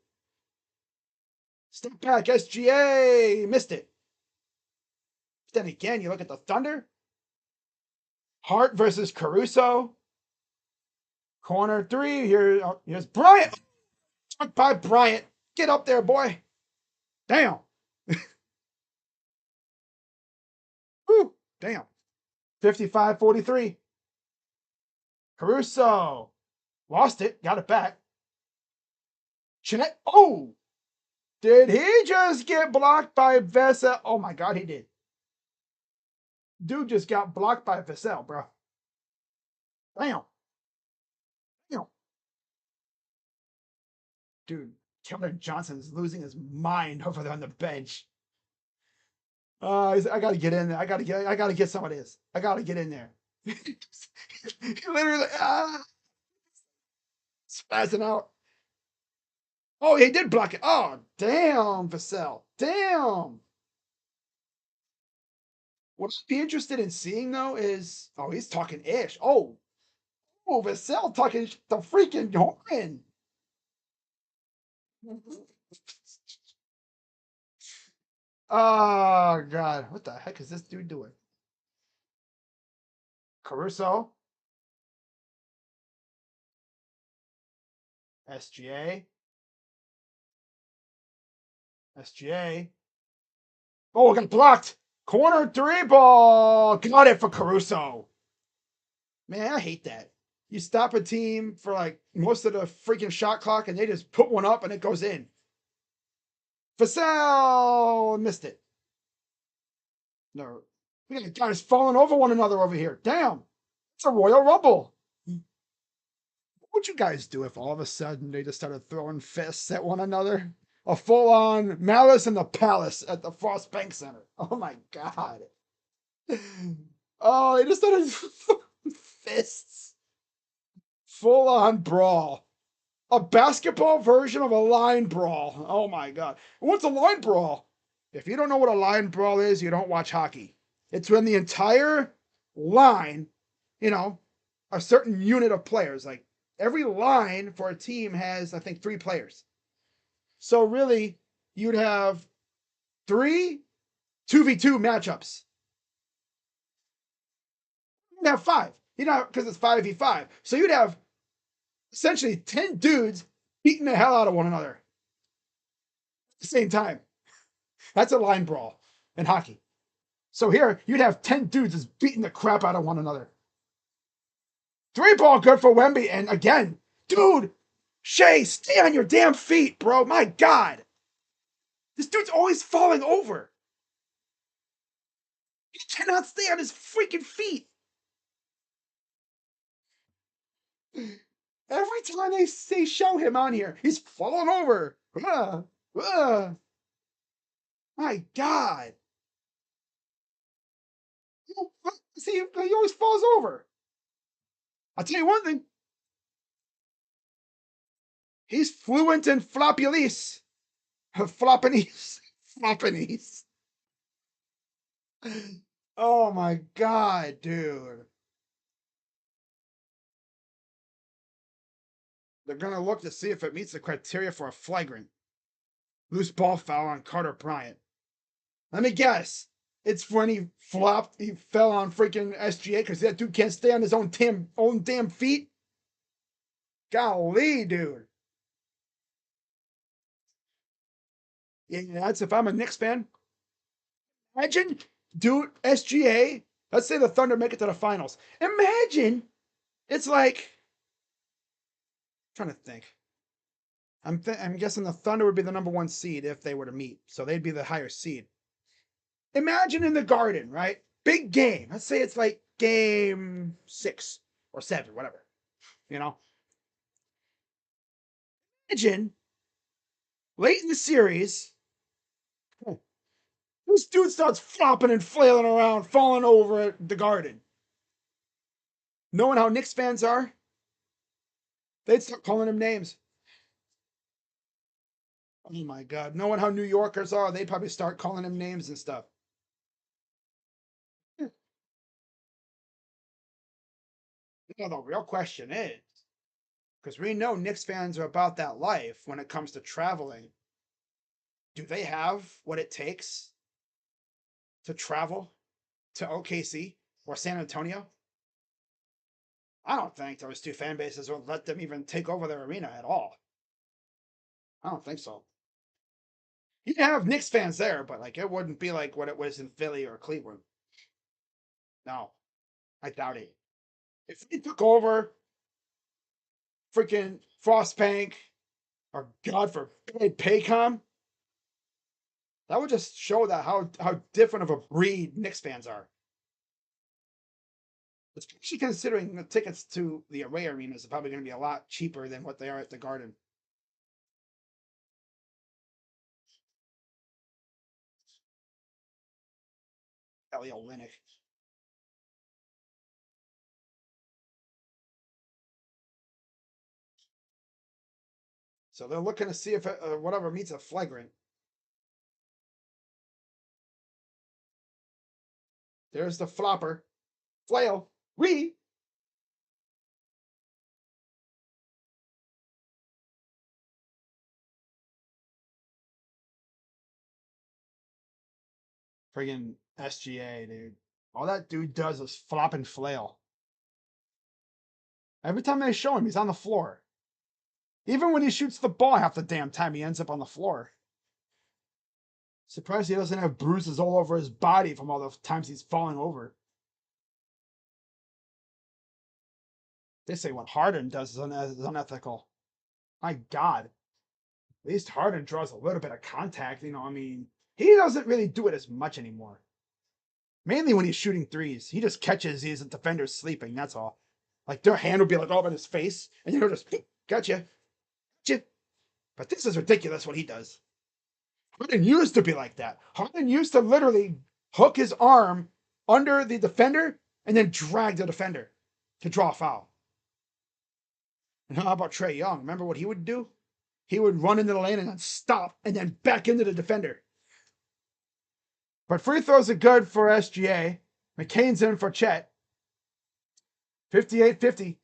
Step back, SGA missed it. Then again, you look at the Thunder. Hart versus Caruso. Corner 3. Here's Bryant. By Bryant. Get up there, boy. Damn. Whew. Damn. 55-43. Caruso. Lost it. Got it back. Chinette. Oh. Did he just get blocked by Vesa? Oh my God, he did. Dude just got blocked by Vassell, bro. Damn. Damn. Dude, Keldon Johnson's losing his mind over there on the bench. I gotta get in there. I gotta get some of this. I gotta get in there. Literally, spazzing out. Oh, he did block it. Oh, damn, Vassell. Damn. What I'd be interested in seeing though is, oh, he's talking ish. Oh, Vassell talking the freaking horn. Oh God, what the heck is this dude doing? Caruso, SGA, SGA. Oh, got blocked. Corner three ball. Got it for Caruso. Man, I hate that. You stop a team for like most of the freaking shot clock and they just put one up and it goes in. Vassell missed it. No. We got guys falling over one another over here. Damn. It's a Royal Rumble. What would you guys do if all of a sudden they just started throwing fists at one another? A full on Malice in the Palace at the Frost Bank Center. Oh my God. Oh, they just started fists. Full on brawl. A basketball version of a line brawl. Oh my God. What's a line brawl? If you don't know what a line brawl is, you don't watch hockey. It's when the entire line, you know, a certain unit of players, like every line for a team has, I think, 3 players. So really, you'd have three 2v2 matchups. You'd have five, because it's 5v5. So you'd have essentially 10 dudes beating the hell out of one another at the same time. That's a line brawl in hockey. So here, you'd have 10 dudes just beating the crap out of one another. 3 ball good for Wemby. And again, dude, Shea, stay on your damn feet, bro. My God. This dude's always falling over. He cannot stay on his freaking feet. Every time they show him on here, he's falling over. My God. See, he always falls over. I'll tell you one thing. He's fluent in flopulise. Floppanese. Floppanese. Oh my God, dude. They're going to look to see if it meets the criteria for a flagrant. Loose ball foul on Carter Bryant. Let me guess. It's when he fell on freaking SGA because that dude can't stay on his own damn feet. Golly, dude. Yeah, that's if I'm a Knicks fan. Imagine, dude, SGA. Let's say the Thunder make it to the finals. Imagine it's like, I'm trying to think. I'm guessing the Thunder would be the number 1 seed if they were to meet, so they'd be the higher seed. Imagine in the Garden, right? Big game. Let's say it's like game 6 or 7, whatever. You know, imagine late in the series, this dude starts flopping and flailing around, falling over at the Garden. Knowing how Knicks fans are, they'd start calling him names. Oh my God. Knowing how New Yorkers are, they'd probably start calling him names and stuff. You know, the real question is, because we know Knicks fans are about that life when it comes to traveling, do they have what it takes to travel to OKC or San Antonio? I don't think those 2 fan bases will let them even take over their arena at all. I don't think so. You have Knicks fans there, but like it wouldn't be like what it was in Philly or Cleveland. No, I doubt it. If they took over freaking Frostbank or God forbid Paycom, that would just show that how different of a breed Knicks fans are. Especially considering the tickets to the away arenas are probably going to be a lot cheaper than what they are at the Garden. Elio Linick. So they're looking to see if whatever meets a flagrant. There's the flopper. Flail. We. Friggin' SGA, dude. All that dude does is flop and flail. Every time they show him, he's on the floor. Even when he shoots the ball half the damn time, he ends up on the floor. Surprised he doesn't have bruises all over his body from all the times he's falling over. They say what Harden does is unethical. My God. At least Harden draws a little bit of contact. You know, I mean, he doesn't really do it as much anymore. Mainly when he's shooting threes. He just catches these defenders sleeping, that's all. Like their hand will be like all in his face, and he'll just, gotcha. Gotcha. But this is ridiculous what he does. Harden used to be like that. Harden used to literally hook his arm under the defender and then drag the defender to draw a foul. And how about Trae Young? Remember what he would do? He would run into the lane and then stop and then back into the defender. But free throws are good for SGA. McCain's in for Chet. 58-50.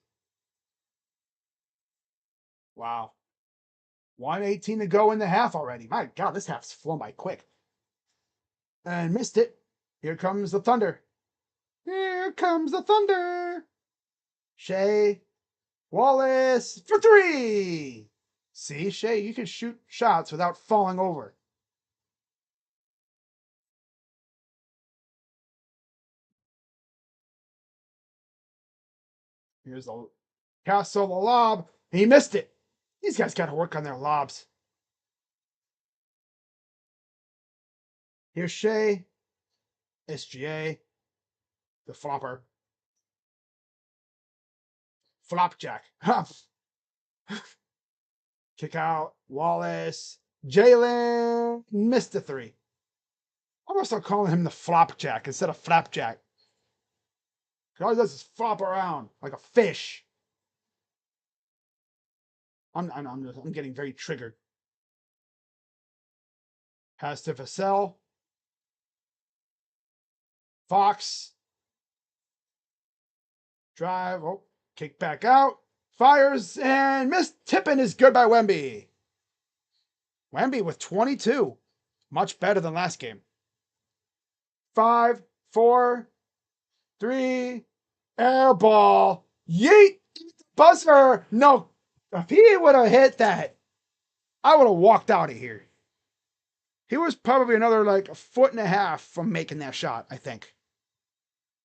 Wow. 1:18 to go in the half already. My God, this half's flown by quick. And missed it. Here comes the Thunder. Here comes the Thunder. Shea. Wallace for three. See, Shea, you can shoot shots without falling over. Here's the Castle, the lob. He missed it. These guys got to work on their lobs. Here's Shea. SGA. The flopper. Flopjack. Kick out. Wallace. Jalen missed the three. I'm also calling him the flopjack instead of flapjack. All he does is flop around like a fish. I'm getting very triggered. Pass to Vassell. Fox. Drive. Oh, kick back out. Fires and missed. Tipping is good by Wemby. Wemby with 22. Much better than last game. 5, 4, 3. Air ball. Yeet. Buzzer. No. If he would have hit that, I would have walked out of here. He was probably another like a foot and a half from making that shot, I think.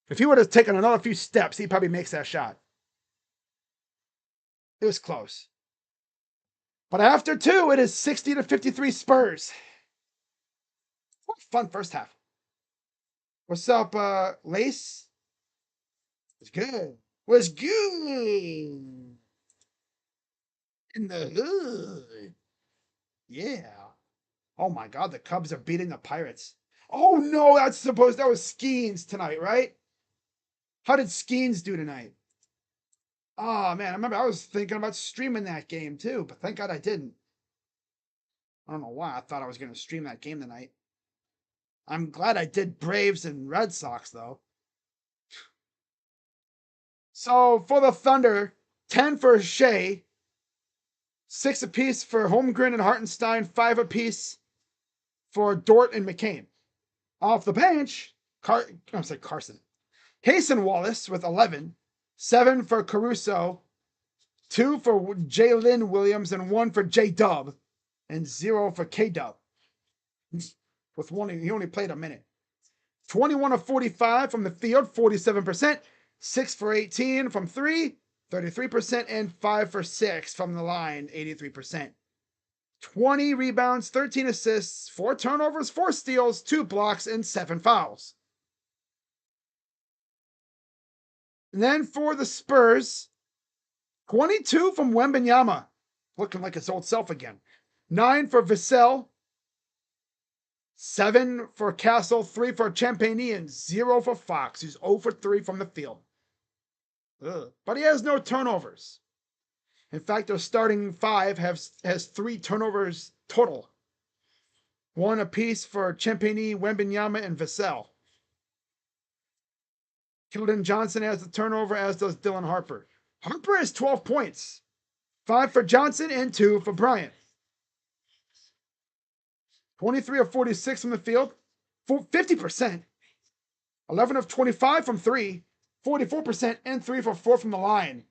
If he would have taken another few steps, he probably makes that shot. It was close. But after two, it is 60-53 Spurs. What a fun first half. What's up, Lace? It's good. Was good. In the hood. Yeah. Oh my God, the Cubs are beating the Pirates. Oh no, that was Skeens tonight, right? How did Skeens do tonight? Oh man, I remember I was thinking about streaming that game too, but thank God I didn't. I don't know why. I thought I was going to stream that game tonight. I'm glad I did Braves and Red Sox though. So for the Thunder, 10 for Shea, 6 apiece for Holmgren and Hartenstein, 5 apiece for Dort and McCain. Off the bench, Carson. Case and Wallace with 11, 7 for Caruso, 2 for Jalen Williams, and 1 for J-Dub, and 0 for K-Dub. With one, he only played a minute. 21 of 45 from the field, 47%, 6 for 18 from 3, 33%, and 5 for 6 from the line, 83%. 20 rebounds, 13 assists, 4 turnovers, 4 steals, 2 blocks, and 7 fouls. And then for the Spurs, 22 from Wembanyama, looking like his old self again. 9 for Vassell, 7 for Castle, 3 for Champagny, and 0 for Fox, who's 0 for 3 from the field. Ugh. But he has no turnovers. In fact, their starting 5 has 3 turnovers total. 1 apiece for Champagny, Wembanyama, and Vassell. Keldon Johnson has the turnover, as does Dylan Harper. Harper has 12 points. 5 for Johnson and 2 for Bryant. 23 of 46 from the field, 50%. 11 of 25 from 3, 44%, and 3 for 4 from the line,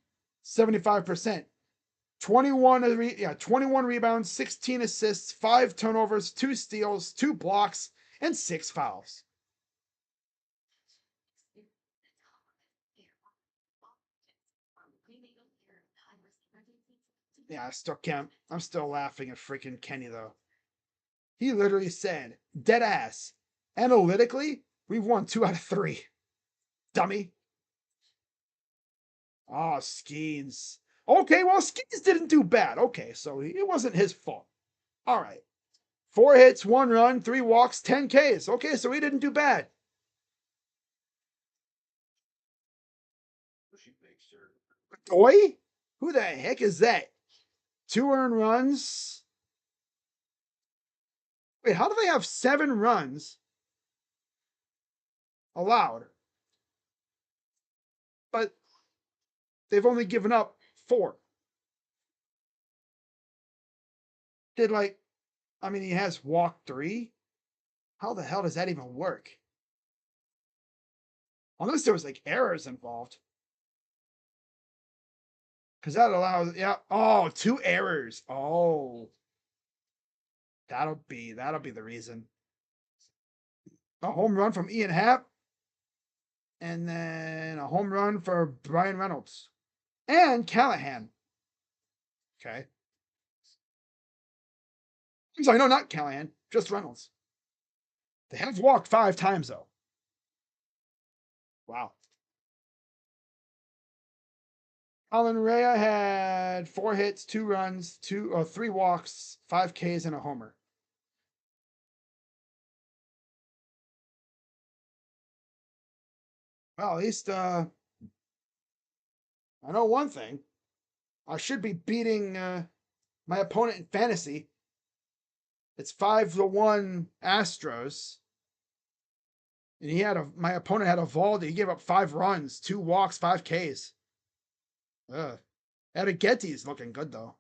75%. 21 rebounds, 16 assists, 5 turnovers, 2 steals, 2 blocks, and 6 fouls. Yeah, I still can't. I'm still laughing at freaking Kenny, though. He literally said, dead ass, analytically, we've won 2 out of 3. Dummy. Oh, Skeens. Okay, well, Skeens didn't do bad. Okay, so it wasn't his fault. All right. 4 hits, 1 run, 3 walks, 10 Ks. Okay, so he didn't do bad. Goy? Who the heck is that? 2 earned runs. Wait, how do they have 7 runs allowed? But they've only given up 4. He has walked 3. How the hell does that even work? Unless there was like errors involved. Because that allows, yeah. Oh, 2 errors. Oh. That'll be the reason. A home run from Ian Happ. And then a home run for Brian Reynolds. And Callahan. Okay. I'm sorry, no, not Callahan. Just Reynolds. They have walked 5 times, though. Wow. Alan Rea had 4 hits, 2 runs, 3 walks, 5 Ks, and a homer. Well, at least I know one thing. I should be beating my opponent in fantasy. It's 5-1 Astros. And my opponent had a Valdi. He gave up 5 runs, 2 walks, 5 Ks. Ugh. Getty's looking good though.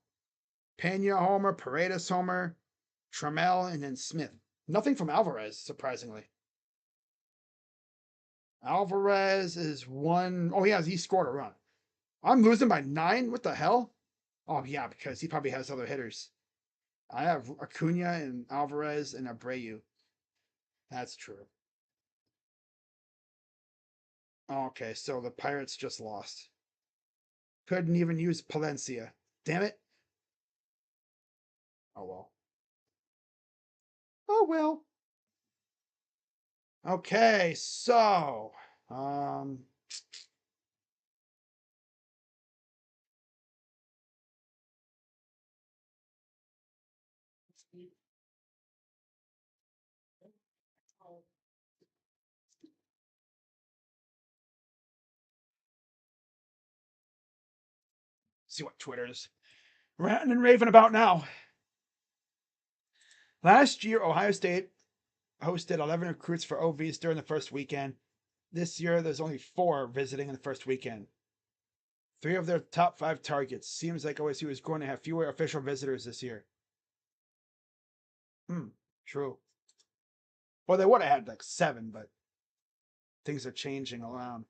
Pena homer, Paredes homer, Trammell, and then Smith. Nothing from Alvarez, surprisingly. Alvarez is 1. Oh, he scored a run. I'm losing by 9? What the hell? Oh, yeah, because he probably has other hitters. I have Acuna and Alvarez and Abreu. That's true. Okay, so the Pirates just lost. Couldn't even use Palencia. Damn it. Oh, well. Oh, well. Okay, so. See what Twitter's ranting and raving about now. Last year, Ohio State hosted 11 recruits for OVs during the first weekend. This year, there's only 4 visiting in the first weekend. 3 of their top 5 targets. Seems like OSU is going to have fewer official visitors this year. True. Well, they would have had like 7, but things are changing around.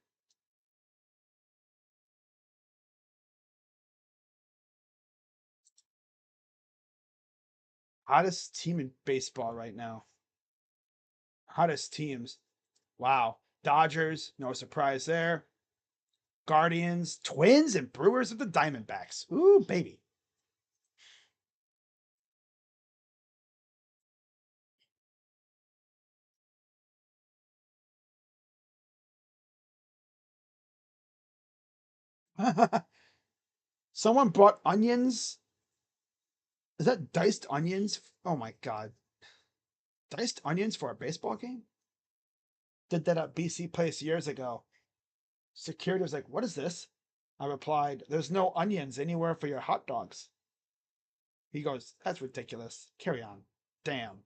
Hottest team in baseball right now. Hottest teams. Wow. Dodgers, no surprise there. Guardians, Twins, and Brewers of the Diamondbacks. Ooh, baby. Someone brought onions. Is that diced onions? Oh my god. Diced onions for a baseball game? Did that at BC Place years ago. Security was like, "What is this?" I replied, "There's no onions anywhere for your hot dogs." He goes, "That's ridiculous. Carry on." Damn.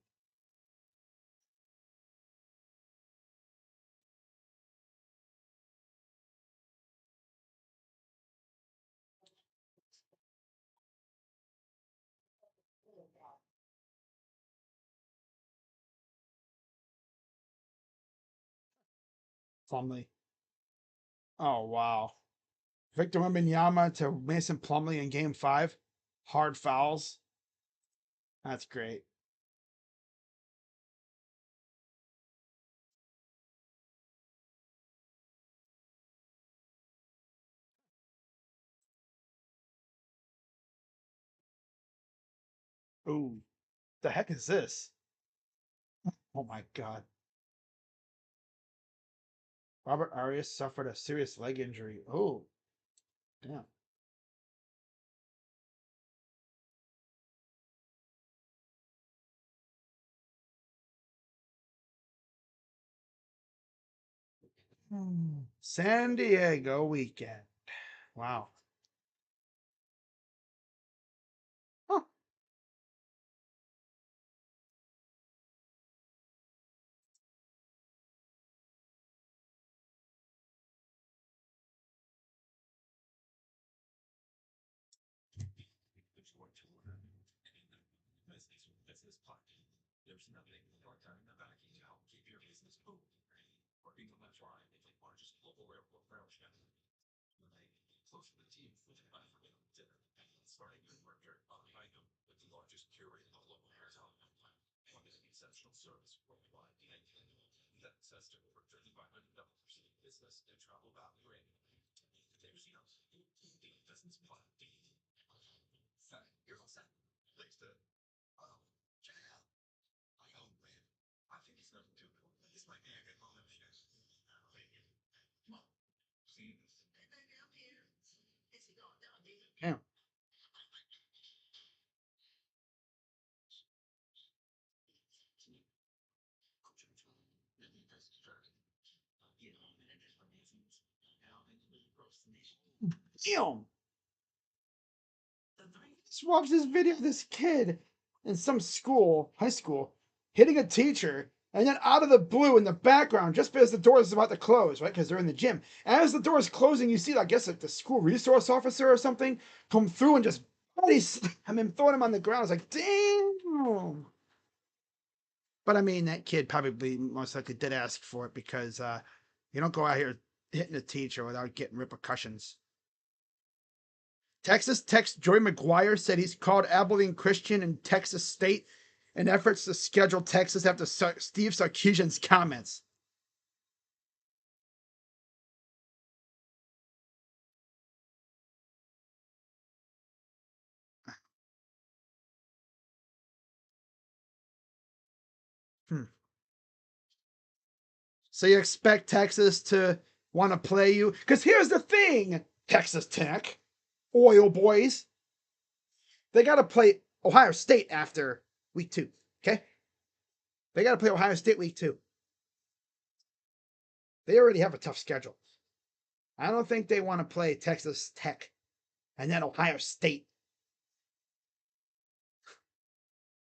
Plumley. Oh, wow. Victor Wembanyama to Mason Plumley in game 5. Hard fouls. That's great. Ooh, the heck is this? Oh my god. Robert Arias suffered a serious leg injury. Oh, damn. San Diego weekend. Wow. Huh. Damn. Damn. Just watch this video of this kid in some school, high school, hitting a teacher, and then out of the blue in the background, just as the door is about to close, right? Because they're in the gym. As the door is closing, you see, I guess, like the school resource officer or something come through and just body slam him, throwing him on the ground. I was like, damn. But I mean, that kid probably most likely did ask for it because you don't go out here hitting a teacher without getting repercussions. Texas Tech's Joey McGuire said he's called Abilene Christian and Texas State in efforts to schedule Texas after Steve Sarkisian's comments. Hmm. So you expect Texas to want to play you? Because here's the thing, Texas Tech, oil boys, they got to play Ohio State after week 2. Okay, they got to play Ohio State week 2. They already have a tough schedule. I don't think they want to play Texas Tech and then Ohio State.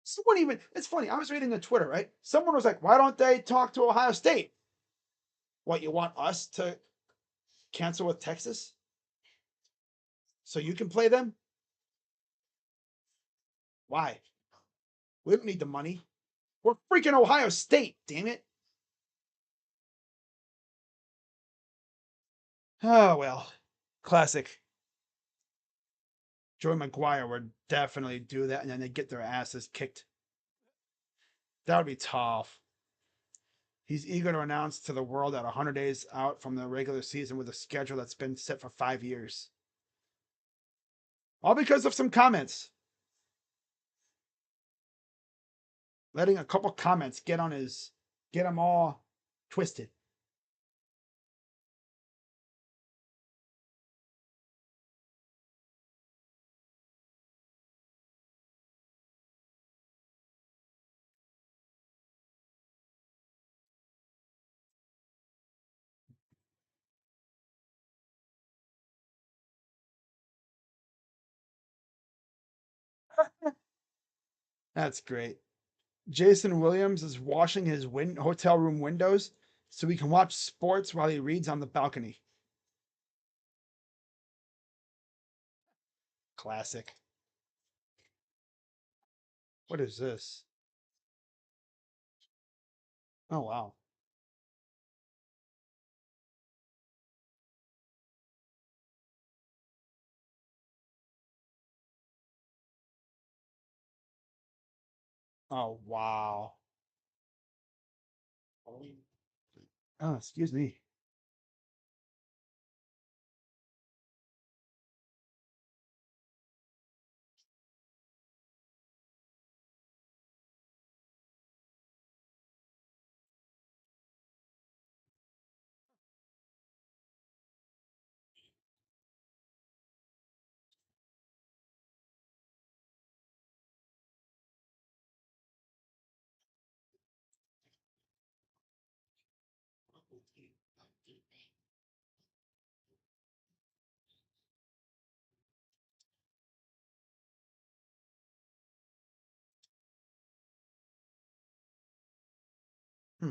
Someone even, it's funny, I was reading on Twitter, right? Someone was like, why don't they talk to Ohio State? What, you want us to cancel with Texas so you can play them? Why? We don't need the money. We're freaking Ohio State, damn it. Oh, well. Classic. Joey McGuire would definitely do that, and then they get their asses kicked. That would be tough. He's eager to announce to the world that 100 days out from the regular season with a schedule that's been set for 5 years. All because of some comments. Letting a couple comments get him all twisted. That's great. Jason Williams is washing his hotel room windows so he can watch sports while he reads on the balcony. Classic. What is this? Oh, wow. Oh, wow. Oh, excuse me. Hmm.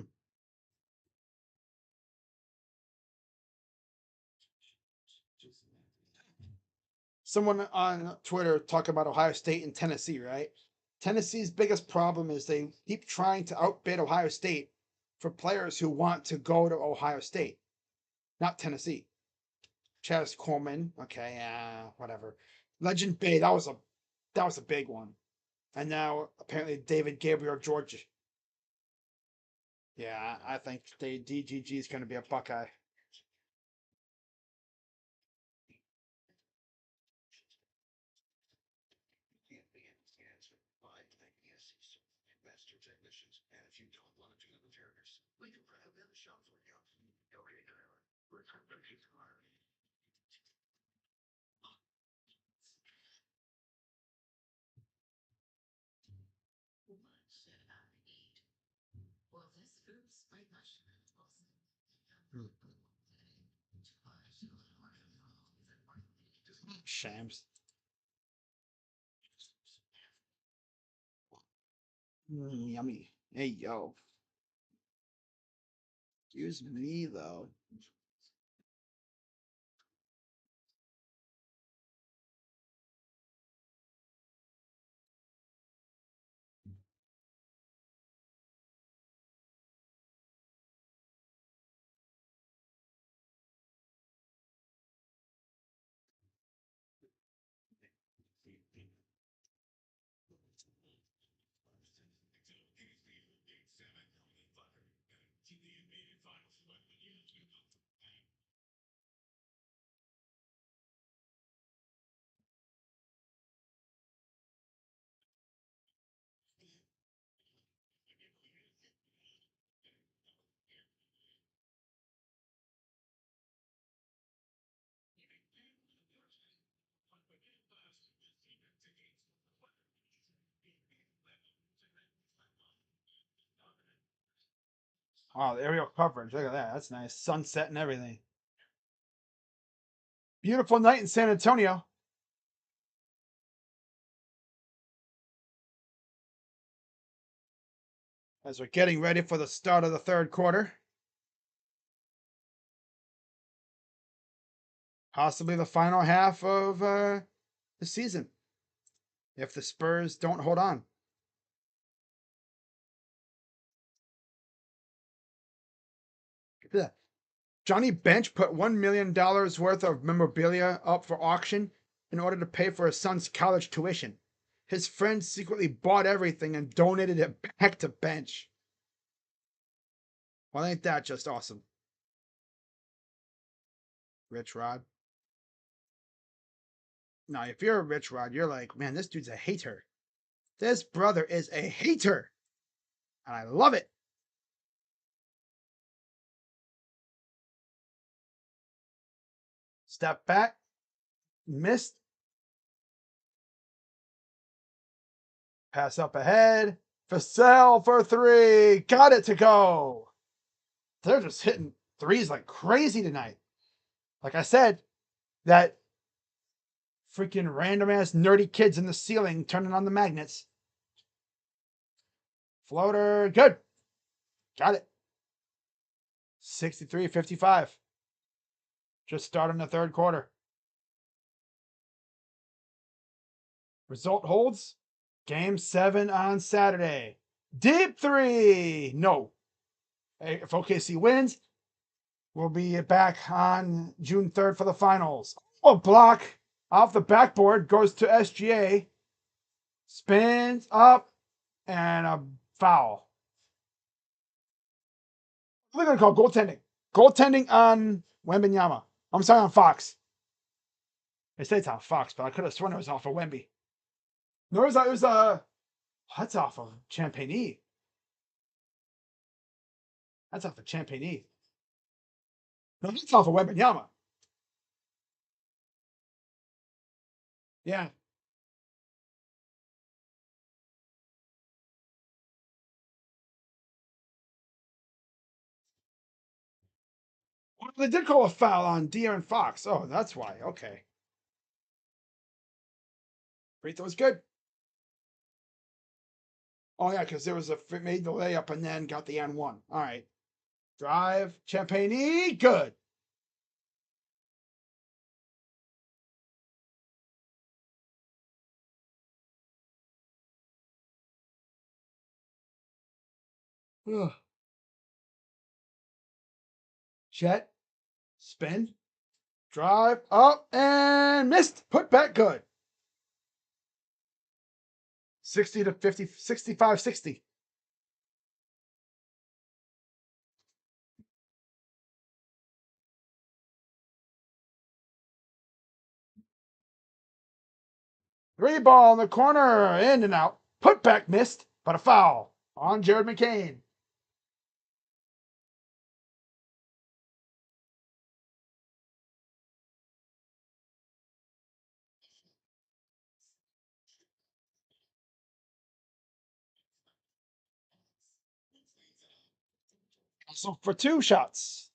Someone on Twitter talking about Ohio State and Tennessee, right? Tennessee's biggest problem is they keep trying to outbid Ohio State for players who want to go to Ohio State, not Tennessee. Chaz Coleman, okay, whatever. Legend Bay, that was a big one. And now apparently David Gabriel George. Yeah, I think DGG is going to be a Buckeye. Hmm. Shams. Yummy. Hey, yo. Excuse me, though. Wow, the aerial coverage. Look at that. That's nice. Sunset and everything. Beautiful night in San Antonio. As we're getting ready for the start of the third quarter. Possibly the final half of the season. If the Spurs don't hold on. Yeah. Johnny Bench put $1 million worth of memorabilia up for auction in order to pay for his son's college tuition. His friends secretly bought everything and donated it back to Bench. Well, ain't that just awesome? Rich Rod. Now, if you're a Rich Rod, you're like, man, this dude's a hater. This brother is a hater. And I love it. Step back. Missed. Pass up ahead. Vassell for three. Got it to go. They're just hitting threes like crazy tonight. Like I said, that Freaking random ass nerdy kids in the ceiling turning on the magnets. Floater, good. Got it. 63-55. Just starting the third quarter. Result holds. Game 7 on Saturday. Deep 3. No. If OKC wins, we'll be back on June 3rd for the finals. Oh, block off the backboard goes to SGA. Spins up and a foul. What are they going to call goaltending? Goaltending on Wembanyama. I'm sorry, on Fox. They say it's on Fox, but I could have sworn it was off of Wemby. No, it was that's off of Champagny. That's off of Champagny. No, that's off of Wembanyama. Yeah. Well, they did call a foul on De'Aaron Fox. Oh, that's why. Okay. Free throw was good. Oh, yeah, because there was made the layup and then got the N1. All right. Drive. Champagny. Good. Ugh. Chet. Spin. Drive. Up and missed. Put back. Good. 60-50, 65-60. Three ball in the corner. In and out. Put back missed, but a foul on Jared McCain. So for 2 shots.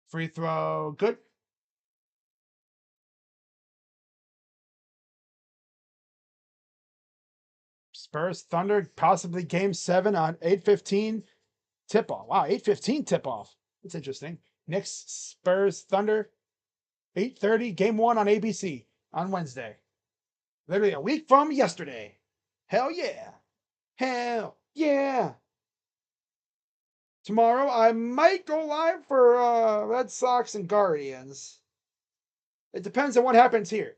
Free throw. Good. Spurs Thunder, possibly game 7 on 8:15 tip off. Wow, 8:15 tip off. That's interesting. Knicks Spurs Thunder, 8:30 game 1 on ABC on Wednesday. Literally a week from yesterday. Hell yeah. Hell yeah. Tomorrow I might go live for Red Sox and Guardians. It depends on what happens here.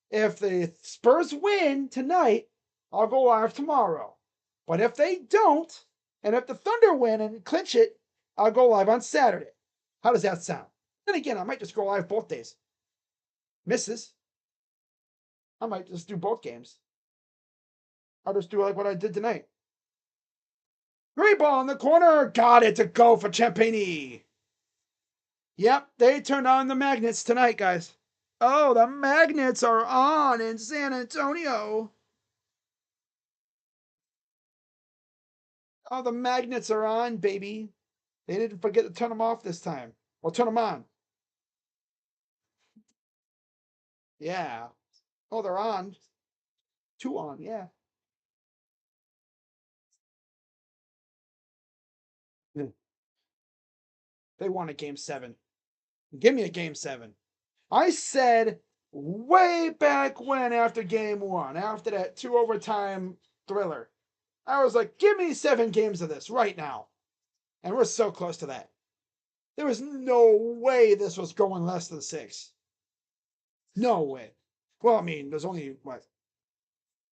If the Spurs win tonight, I'll go live tomorrow. But if they don't, and if the Thunder win and clinch it, I'll go live on Saturday. How does that sound? Then again, I might just go live both days. Misses. I might just do both games. I'll just do like what I did tonight. Three ball in the corner. Got it to go for Champagny. Yep, they turned on the magnets tonight, guys. Oh, the magnets are on in San Antonio. Oh, the magnets are on, baby. They didn't forget to turn them off this time. Or turn them on. Yeah. Oh, they're on. 2 on, yeah. They won a game 7. Give me a game 7. I said way back when after game 1, after that 2 overtime thriller, I was like, give me 7 games of this right now. And we're so close to that. There was no way this was going less than 6. No way. Well, I mean, there's only,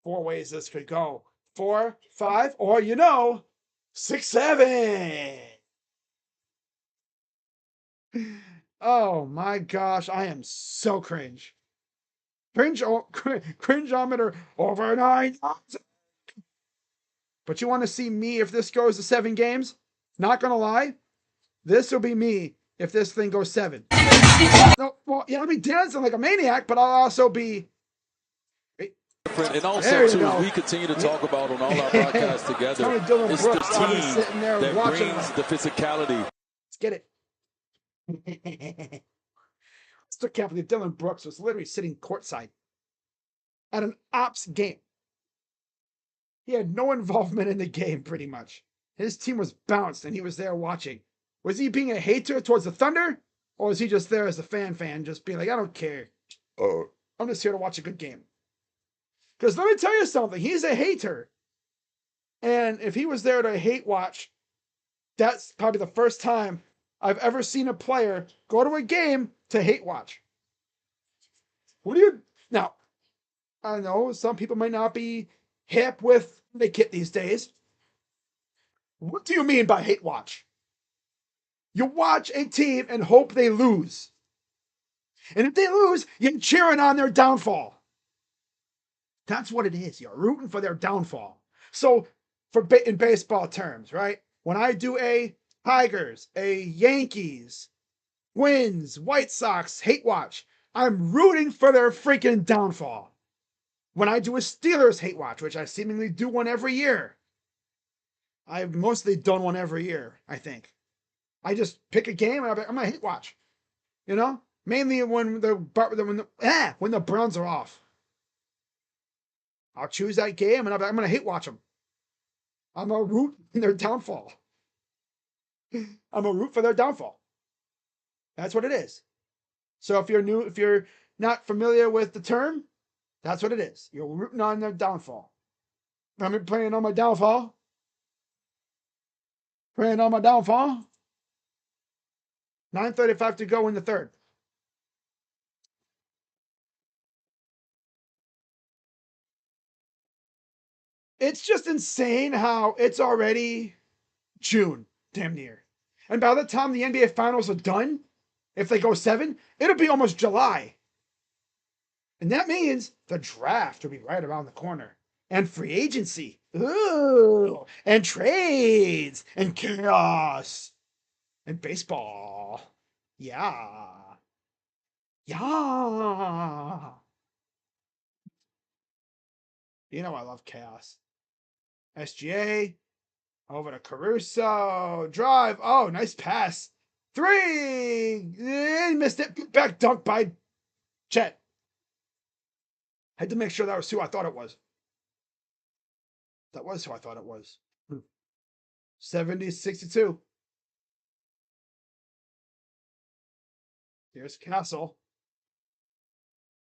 4 ways this could go. 4, 5, or 6, 7. Oh my gosh, I am so cringe. Cringeometer over 9,000. But you want to see me if this goes to 7 games? Not gonna lie, this will be me if this thing goes 7. No, well, yeah, I'll be dancing like a maniac, but I'll also be. different. And There also, you too, go. as we continue to talk about on all our podcasts together, Tony Dylan it's the Brooks probably team sitting there that watching. brings the physicality. Let's get it. Still can't believe Dylan Brooks was literally sitting courtside at an Ops game. He had no involvement in the game, pretty much. His team was bounced, and he was there watching. Was he being a hater towards the Thunder, or was he just there as a fan, just being like, I don't care. I'm just here to watch a good game. Because let me tell you something, he's a hater. And if he was there to hate watch, that's probably the first time I've ever seen a player go to a game to hate watch. What do you... Now, I know some people might not be hip with the kit these days. What do you mean by hate watch? You watch a team and hope they lose. And if they lose, you're cheering on their downfall. That's what it is. You're rooting for their downfall. So, in baseball terms, right? When I do a Tigers, a Yankees, Twins, White Sox hate watch, I'm rooting for their freaking downfall. When I do a Steelers hate watch, which I seemingly do one every year, I've mostly done one every year, I think. I just pick a game and I'm gonna hate watch. You know? Mainly when the Browns are off. I'll choose that game and I'm gonna hate watch them. I'm a root in their downfall. I'm a root for their downfall. That's what it is. So if you're not familiar with the term, that's what it is. You're rooting on their downfall. I'm playing on my downfall. Praying on my downfall. 9:35 to go in the third. It's just insane how it's already June, damn near. And by the time the NBA Finals are done, if they go 7, it'll be almost July. And that means the draft will be right around the corner. And free agency. Ooh. And trades. And chaos. And baseball. Yeah. Yeah. You know I love chaos. SGA. Over to Caruso. Drive. Oh, nice pass. 3. He missed it. Back dunk by Chet. Had to make sure that was who I thought it was. That was who I thought it was. 70-62. Here's Castle.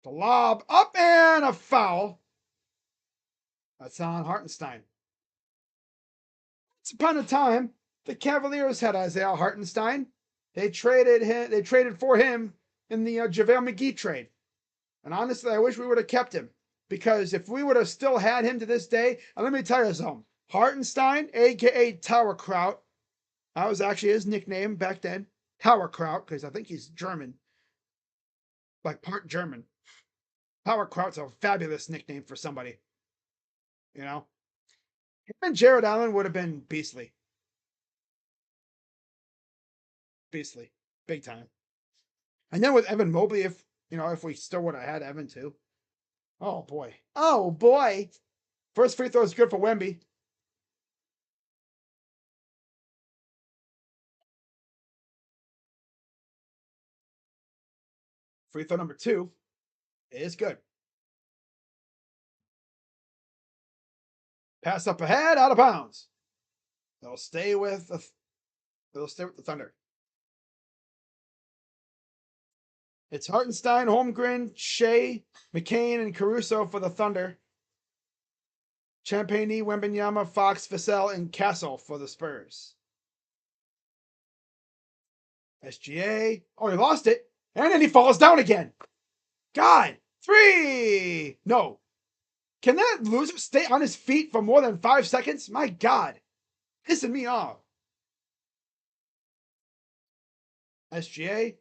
The lob up and a foul. That's on Hartenstein. Once upon a time, the Cavaliers had Isaiah Hartenstein. They traded for him in the JaVale McGee trade. And honestly, I wish we would have kept him. Because if we would have still had him to this day, and let me tell you something. Hartenstein, a.k.a. Towerkraut, that was actually his nickname back then. Towerkraut, because I think he's German. Like part German. Towerkraut's a fabulous nickname for somebody. You know? Him and Jared Allen would have been beastly. Beastly. Big time. And then with Evan Mobley, if we still would have had Evan too. Oh boy. Oh boy. First free throw is good for Wemby. Free throw number 2 is good. Pass up ahead, out of bounds. They'll stay with the Thunder. It's Hartenstein, Holmgren, Shea, McCain, and Caruso for the Thunder. Champagny, Wembanyama, Fox, Vassell, and Castle for the Spurs. SGA. Oh, he lost it. And then he falls down again. God. 3. No. Can that loser stay on his feet for more than 5 seconds? My God. Pissing me off. SGA.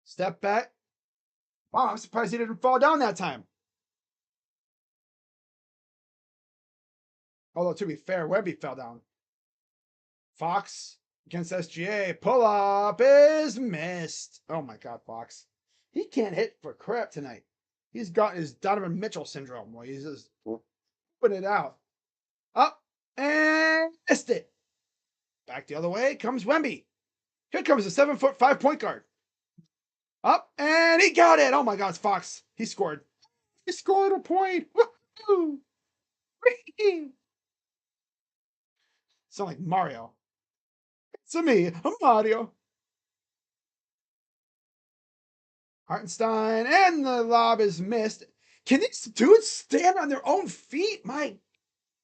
Step back. Wow, I'm surprised he didn't fall down that time. Although, to be fair, Webby fell down. Fox. against SGA. Pull up is missed. Oh my God, Fox. He can't hit for crap tonight. He's got his Donovan Mitchell syndrome where he's just putting it out. Up and missed it. Back the other way comes Wemby. Here comes the 7'5" point guard. Up and he got it. Oh my God, it's Fox. He scored. He scored a point. Woo-hoo. Sound like Mario. It's me, I'm Mario. Hartenstein, and the lob is missed. Can these dudes stand on their own feet? My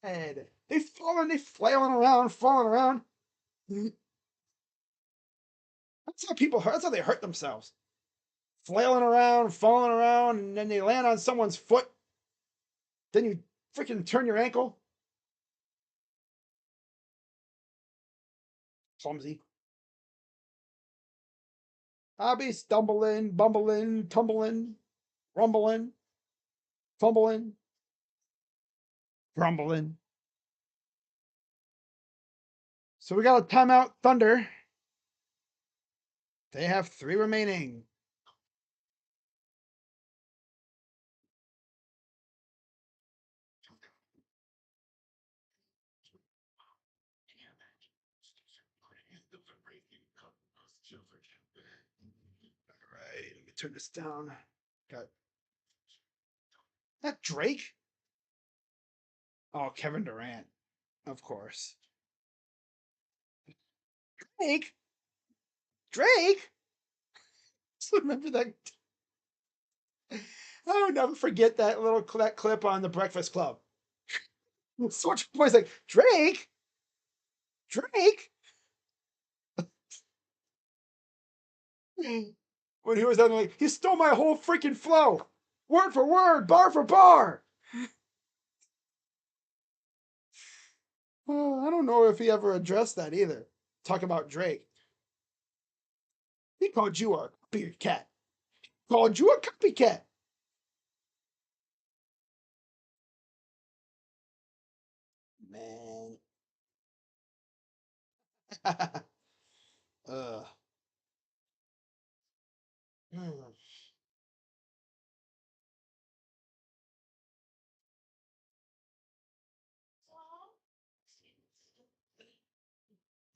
head. They flailing around, falling around. That's how people hurt. That's how they hurt themselves. Flailing around, falling around, and then they land on someone's foot. Then you freaking turn your ankle. Clumsy. I'll be stumbling, bumbling, tumbling, rumbling, fumbling, grumbling. So we got a timeout, Thunder. They have 3 remaining. All right, let me turn this down. Got that Drake? Oh, Kevin Durant, of course. Drake? Drake? Just remember that. I'll never forget that that clip on the Breakfast Club. Such points like Drake, Drake. When he was on, like, he stole my whole freaking flow, word for word, bar for bar. I don't know if he ever addressed that either. Talk about Drake. He called you a copycat. Called you a copycat. Man. Ugh.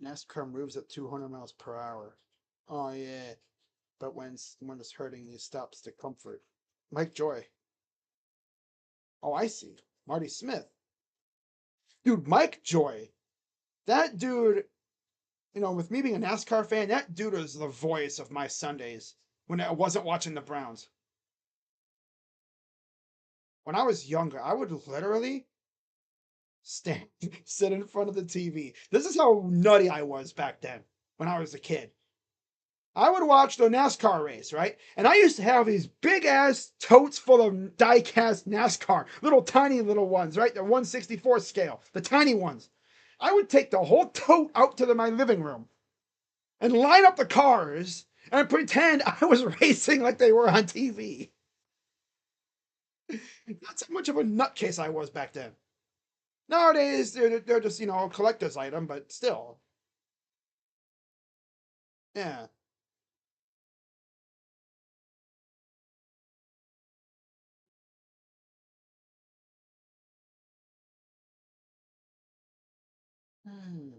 NASCAR moves at 200 miles per hour. Oh yeah, but when it's hurting, he stops to comfort. Mike Joy. Oh, I see. Marty Smith. Dude, Mike Joy. That dude, with me being a NASCAR fan, that dude was the voice of my Sundays when I wasn't watching the Browns. When I was younger, I would literally stand, sit in front of the TV. This is how nutty I was back then when I was a kid. I would watch the NASCAR race, right? And I used to have these big ass totes full of die cast NASCAR, little tiny little ones, right? The 1/64 scale, the tiny ones. I would take the whole tote out to my living room and line up the cars and pretend I was racing like they were on TV. That's how much of a nutcase I was back then. Nowadays, they're just, a collector's item, but still. Yeah. Hmm.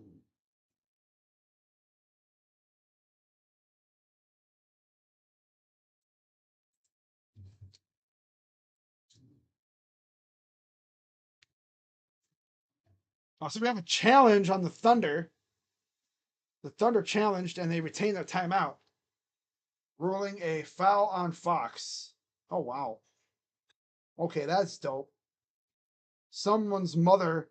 So we have a challenge on the Thunder. The Thunder challenged and they retained their timeout, ruling a foul on Fox. Oh, wow. Okay, that's dope. Someone's mother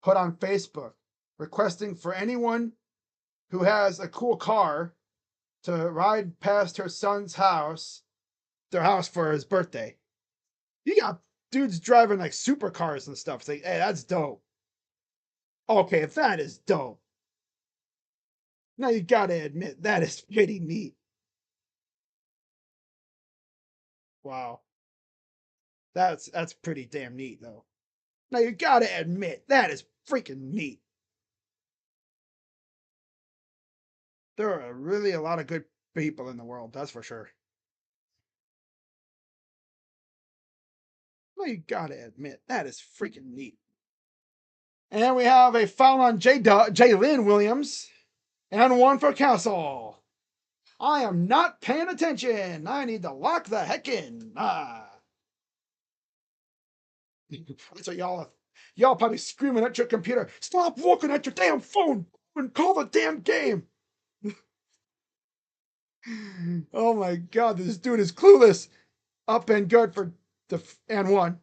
put on Facebook requesting for anyone who has a cool car to ride past her son's house, their house for his birthday. You got dudes driving like supercars and stuff. It's like, hey, that's dope. Okay, if that is dope. Now you gotta admit that is pretty neat. Wow. That's pretty damn neat though. Now you gotta admit that is freaking neat. There are really a lot of good people in the world, that's for sure. Well, you gotta admit, that is freaking neat. And we have a foul on Jalen Williams and one for Castle. I am not paying attention. I need to lock the heck in. That's what y'all probably screaming at your computer. Stop looking at your damn phone and call the damn game. Oh my god, this dude is clueless. Up and good for the and one.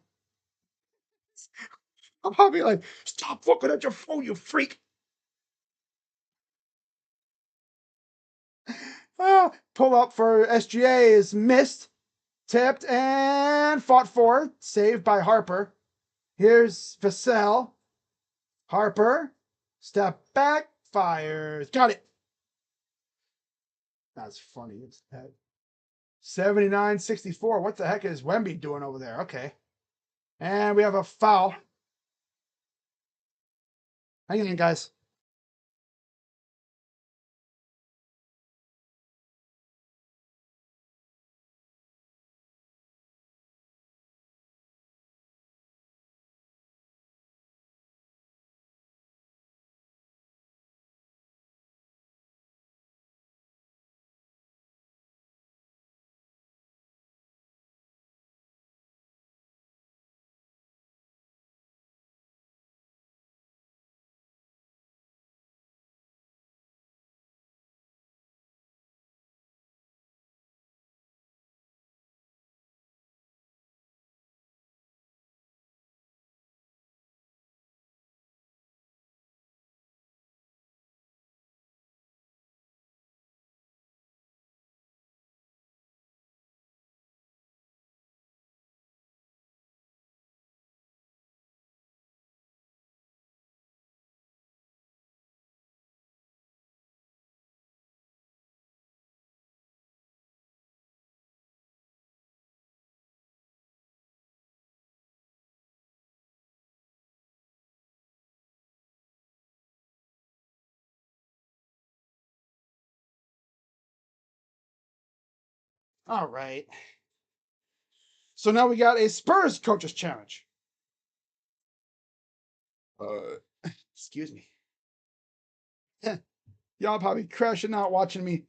I'm probably like, stop looking at your phone, you freak. Pull up for SGA is missed, tipped, and fought for. Saved by Harper. Here's Vassell. Harper. Step back. Fires. Got it. That's funny. It's 79-64. What the heck is Wemby doing over there? Okay. And we have a foul. Hang in, guys. All right. So now we got a Spurs coaches challenge. Excuse me. Y'all probably crashing out watching me.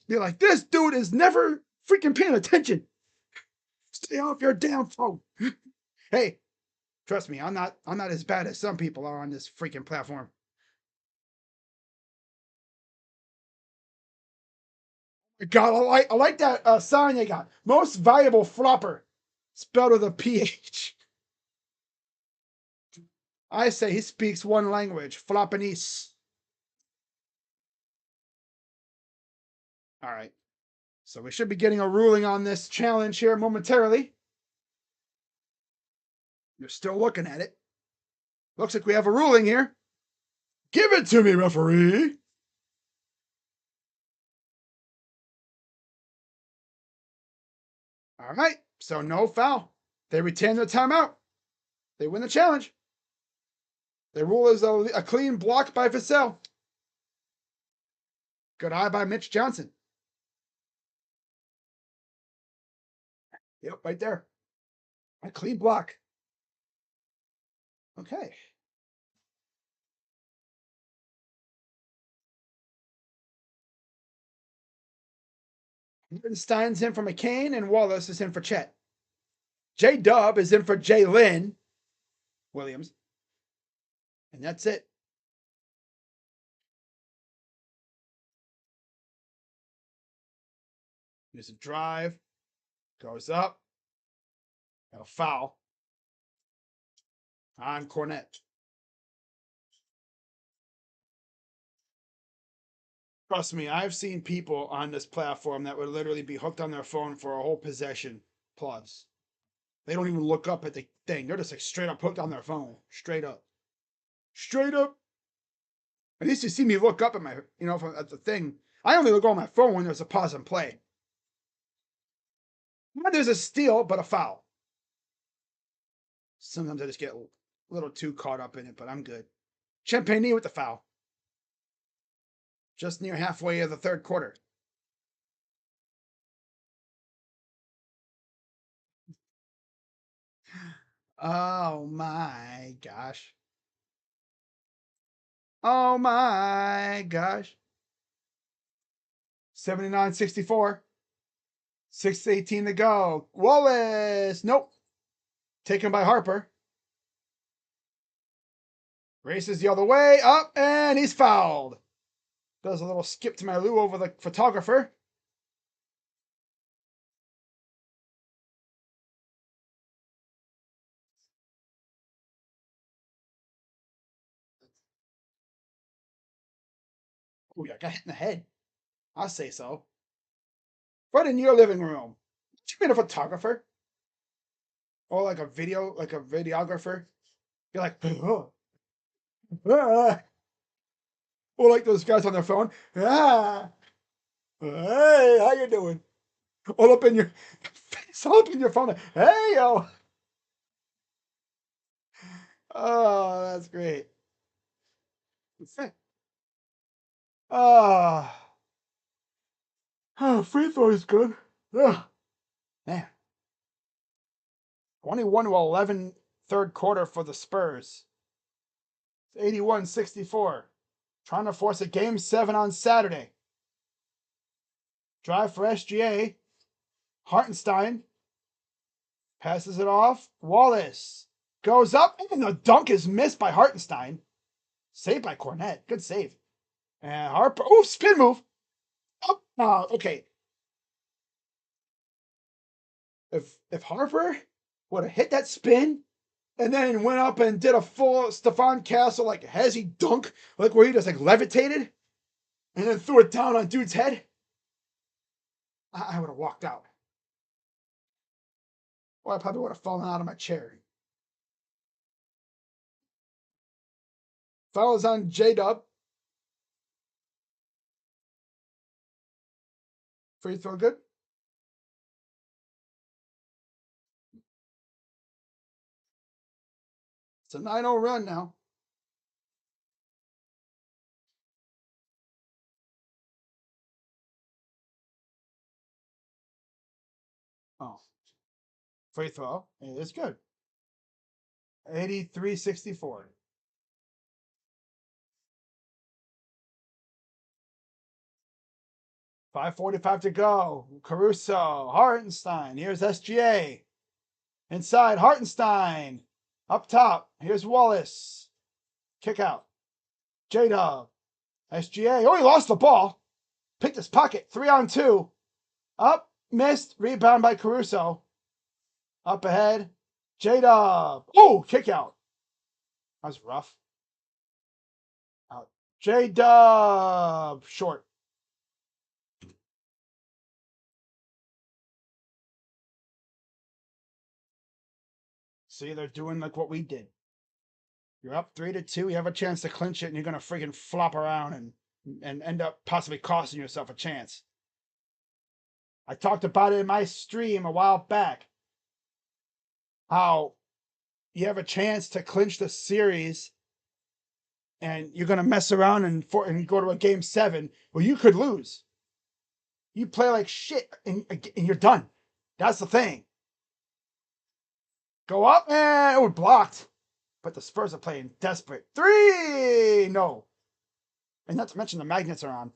Be like, this dude is never freaking paying attention. Stay off your damn phone. Hey, trust me, I'm not as bad as some people are on this freaking platform. God, I like that sign they got. Most valuable flopper, spelled with a PH. I say he speaks one language, Floppanese. All right. So we should be getting a ruling on this challenge here momentarily. You're still looking at it. Looks like we have a ruling here. Give it to me, referee. All right. So no foul. They retain their timeout. They win the challenge. The rule is a clean block by Vassell. Good eye by Mitch Johnson. Yep, right there. A clean block. Okay. Stein's in for McCain, and Wallace is in for Chet. J-Dub is in for Jalen Williams. And that's it. There's a drive. Goes up. A foul on Cornette. Trust me, I've seen people on this platform that would literally be hooked on their phone for a whole possession plus. They don't even look up at the thing. They're just like straight up hooked on their phone. Straight up. Straight up. At least you see me look up at my, at the thing. I only look on my phone when there's a pause and play. When there's a steal, but a foul. Sometimes I just get a little too caught up in it, but I'm good. Champagne with the foul. just near halfway of the third quarter. Oh my gosh. Oh my gosh. 79-64. 6:18 to go. Wallace. Nope. Taken by Harper. Races the other way. Up, and he's fouled. Does a little skip to my Lou over the photographer. Oh, yeah, got hit in the head. I'll say so. Right in your living room. What you mean a photographer? Or like a videographer? You're like, oh, ah. Or like those guys on their phone. Ah, hey, how you doing? All up in your face, all up in your phone. Hey, yo. Oh, that's great. Ah, oh, free throw is good. Ugh. Man. 21-11 third quarter for the Spurs. It's 81-64. Trying to force a game 7 on Saturday. Drive for SGA. Hartenstein passes it off. Wallace goes up, and the dunk is missed by Hartenstein. Saved by Cornette. Good save. And Harper. Oh, spin move. Oh, okay. If Harper would have hit that spin and then went up and did a full Stephon Castle like hezzy dunk, like where he just like levitated and then threw it down on dude's head, I would have walked out. Or I probably would have fallen out of my chair. Foul is on J-Dub. Free throw good. It's a 9-0 run now. Oh. Free throw. It's good. 83-64. 5:45 to go. Caruso. Hartenstein. Here's SGA. Inside. Hartenstein. Up top. Here's Wallace. Kick out. J-Dub. SGA. Oh, he lost the ball. Picked his pocket. 3-on-2. Up. Missed. Rebound by Caruso. Up ahead. J-Dub. Oh, kick out. That was rough. Out. J-Dub. Short. See, they're doing like what we did. You're up 3-2. You have a chance to clinch it, and you're gonna freaking flop around and end up possibly costing yourself a chance. I talked about it in my stream a while back. How you have a chance to clinch the series, and you're gonna mess around and go to a game 7 where you could lose. You play like shit, and you're done. That's the thing. Go up, and it was blocked. But the Spurs are playing desperate. 3! No. And not to mention the magnets are on.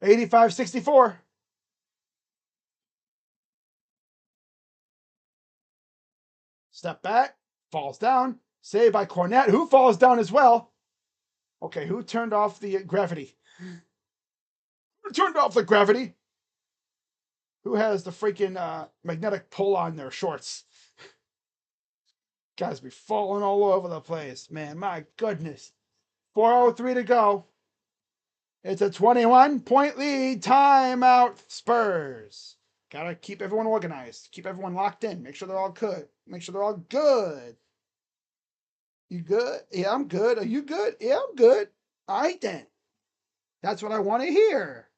85-64. Step back. Falls down. Saved by Cornette, who falls down as well. Okay, who turned off the gravity? Who turned off the gravity? Who has the freaking magnetic pull on their shorts? Guys be falling all over the place, man. My goodness. 4:03 to go. It's a 21-point lead. Timeout, Spurs. Gotta keep everyone organized. Keep everyone locked in. Make sure they're all good. Make sure they're all good. You good? Yeah, I'm good. Are you good? Yeah, I'm good. All right, then. That's what I want to hear.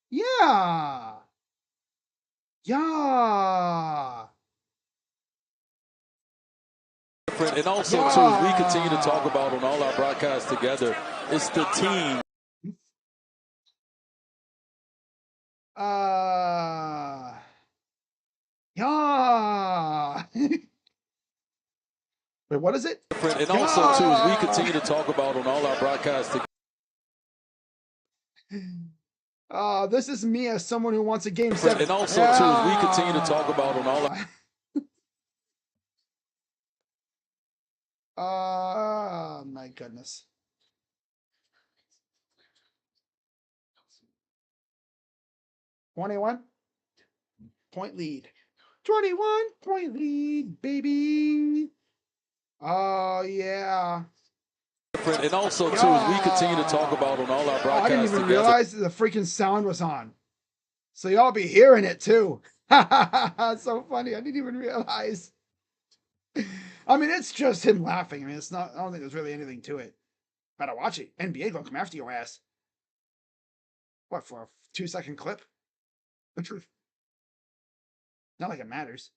Yeah. Yeah. And also, too, as we continue to talk about on all our broadcasts together, It's the team. Yeah. Wait, what is it? And also, too, as we continue to talk about on all our broadcasts together. This is me as someone who wants a game 7. And also, too, as we continue to talk about on all our... My goodness. $21 point lead. 21-point lead, baby. Oh, yeah. And also, too, as we continue to talk about on all our broadcasts I didn't even together. realize the freaking sound was on. So y'all be hearing it, too. So funny. I didn't even realize. I mean, it's just him laughing. I mean, it's not, I don't think there's really anything to it. Better watch it. NBA gonna come after your ass. What, for a 2-second clip? Not like it matters.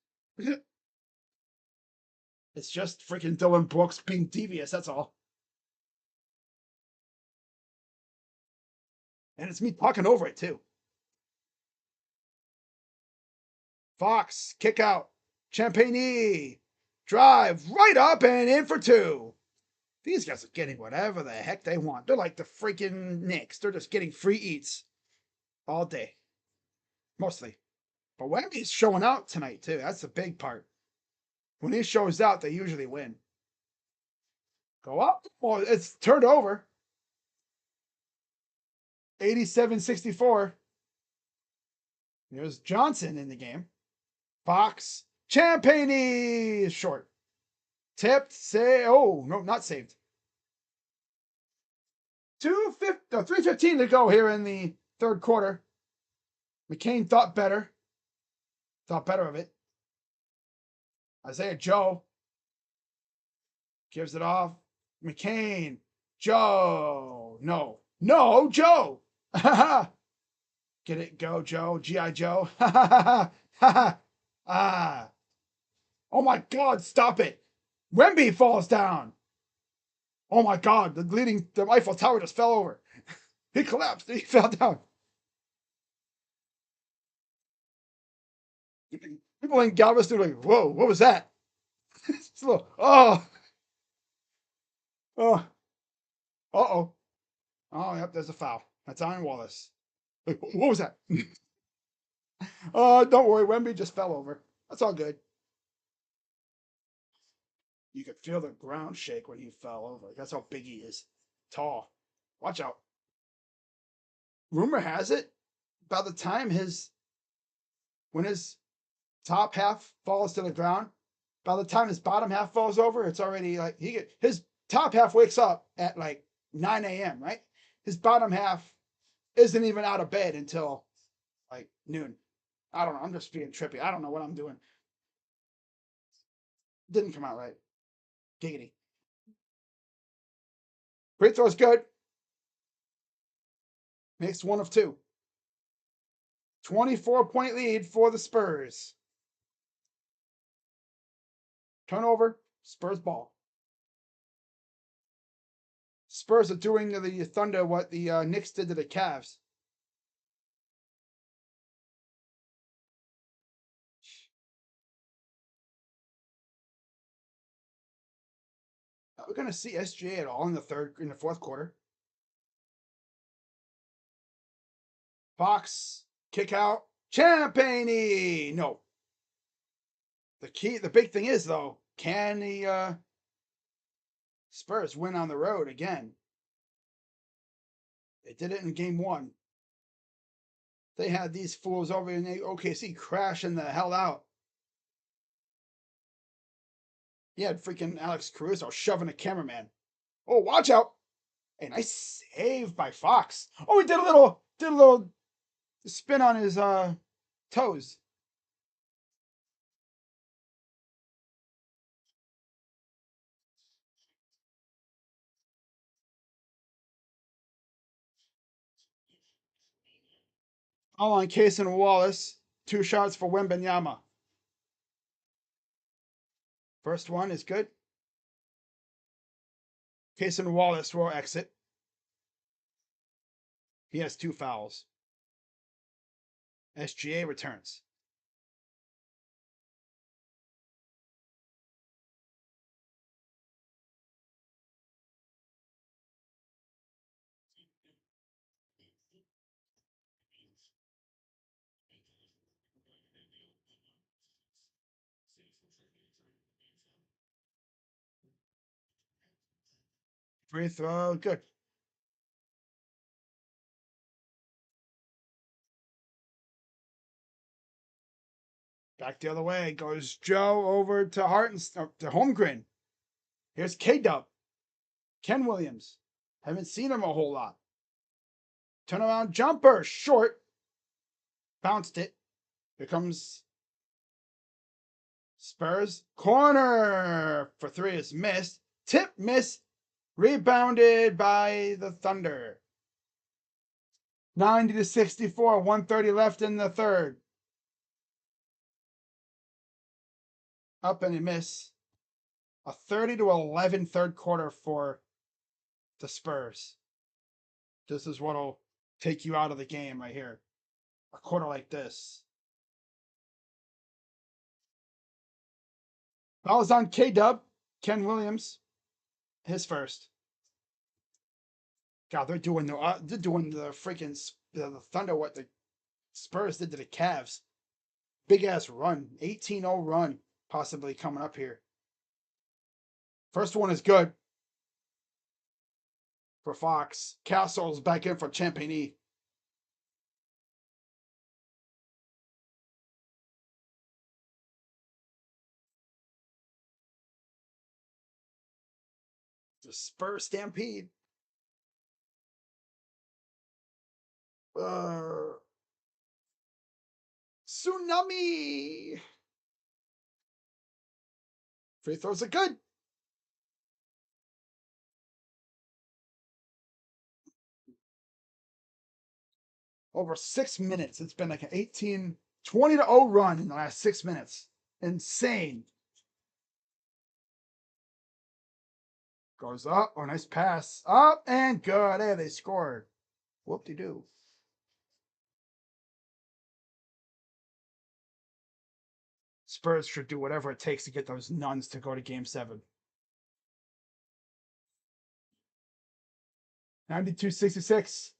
It's just freaking Dylan Brooks being devious, that's all. And it's me talking over it, too. Fox, kick out. Champagne, drive right up and in for 2. These guys are getting whatever the heck they want. They're like the freaking Knicks. They're just getting free eats all day. Mostly. But Wemby's showing out tonight, too. That's the big part. When he shows out, they usually win. Go up. Well, it's turned over. 87-64. There's Johnson in the game. Fox. Champagne is short. Tipped. Oh, no, not saved. 3:15 to go here in the third quarter. McCain thought better. Thought better of it. Isaiah Joe gives it off. McCain. Joe. No. No, Joe. Get it? Go, Joe. G.I. Joe. Ah. Oh my God, stop it. Wemby falls down. Oh my God, the Eiffel Tower just fell over. He collapsed. He fell down. People in Galveston are like, whoa, what was that? It's a little, oh. Oh. Uh-oh. Oh, yep, there's a foul. That's on Wallace. What was that? Don't worry, Wemby just fell over. That's all good. You could feel the ground shake when he fell over. That's how big he is. Tall. Watch out. Rumor has it, by the time when his top half falls to the ground, by the time his bottom half falls over, it's already like his top half wakes up at like 9 a.m., right? His bottom half isn't even out of bed until like noon. I don't know. I'm just being trippy. I don't know what I'm doing. Didn't come out right. Giggity. Free throw's good. Makes 1 of 2. 24-point lead for the Spurs. Turnover, Spurs ball. Spurs are doing to the Thunder what the Knicks did to the Cavs. Are we going to see SGA at all in the fourth quarter? Fox, kick out, Champagne. No. The big thing is though, can the Spurs win on the road again? They did it in game 1. They had these fools over in OKC crashing the hell out. He had freaking Alex Caruso shoving a cameraman. Oh, watch out! A nice save by Fox. Oh, he did a little spin on his toes. All on Case and Wallace. 2 shots for Wembanyama. First one is good. Case and Wallace will exit. He has 2 fouls. SGA returns. Free throw, good. Back the other way goes Joe over to to Holmgren. Here's K-Dub. Ken Williams. Haven't seen him a whole lot. Turnaround jumper, short. Bounced it. Here comes Spurs. Corner for 3 is missed. Tip miss. Rebounded by the Thunder. 90-64. 130 left in the third. Up and a miss. A 30-11 third quarter for the Spurs. This is what'll take you out of the game right here. A quarter like this. Foul's on K-Dub. Ken Williams. His first. God, they're doing the freaking the Thunder what the Spurs did to the Cavs. Big ass run. 18-0 run possibly coming up here. First one is good for Fox. Castle's back in for Champagny. The Spurs stampede. Tsunami. Free throws are good. Over 6 minutes. It's been like an 20-0 run in the last 6 minutes. Insane. Goes up. Oh, nice pass. Up and good. Hey, they scored. Whoop-de-doo. Spurs should do whatever it takes to get those nuns to go to Game 7. 92-66.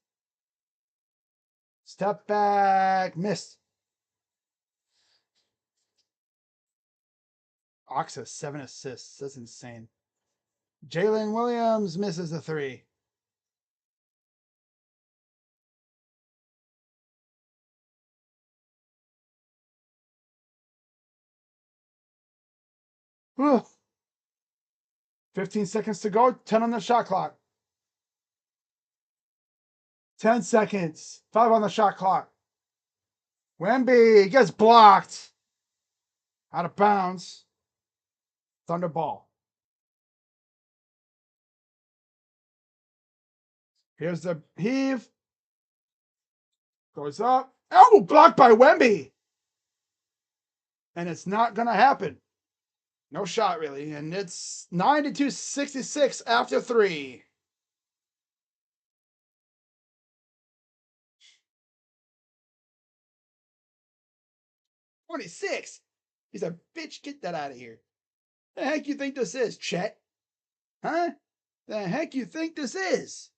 Step back. Missed. Ox has 7 assists. That's insane. Jalen Williams misses the 3. Whew. 15 seconds to go. 10 on the shot clock. 10 seconds. 5 on the shot clock. Wemby gets blocked. Out of bounds. Thunder ball. Here's the heave. Goes up. Oh, blocked by Wemby. And it's not going to happen. No shot, really. And it's 92-66 after 3. "26. He's a bitch. Get that out of here. The heck you think this is, Chet? Huh? The heck you think this is?"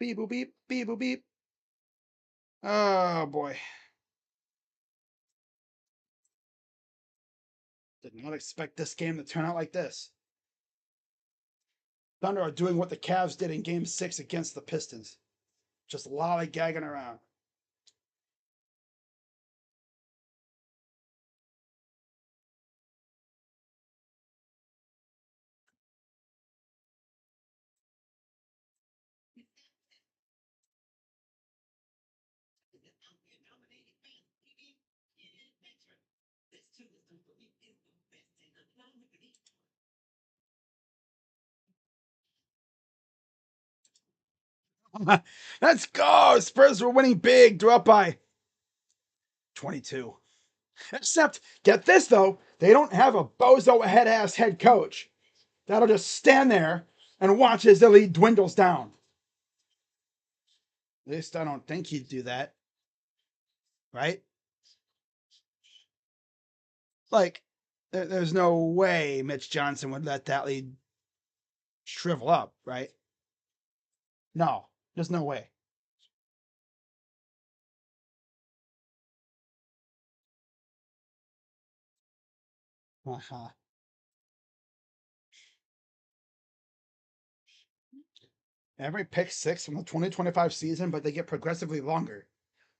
Beep boop beep, beep boop beep. Oh boy. Did not expect this game to turn out like this. Thunder are doing what the Cavs did in Game 6 against the Pistons. Just lollygagging around. Let's go! Spurs were winning big. They're up by 22. Except, get this though, they don't have a bozo head ass head coach. that'll just stand there and watch as the lead dwindles down. At least I don't think he'd do that. Right? Like, there's no way Mitch Johnson would let that lead shrivel up, right? No, there's no way. Uh-huh. Every pick six from the 2025 season, but they get progressively longer.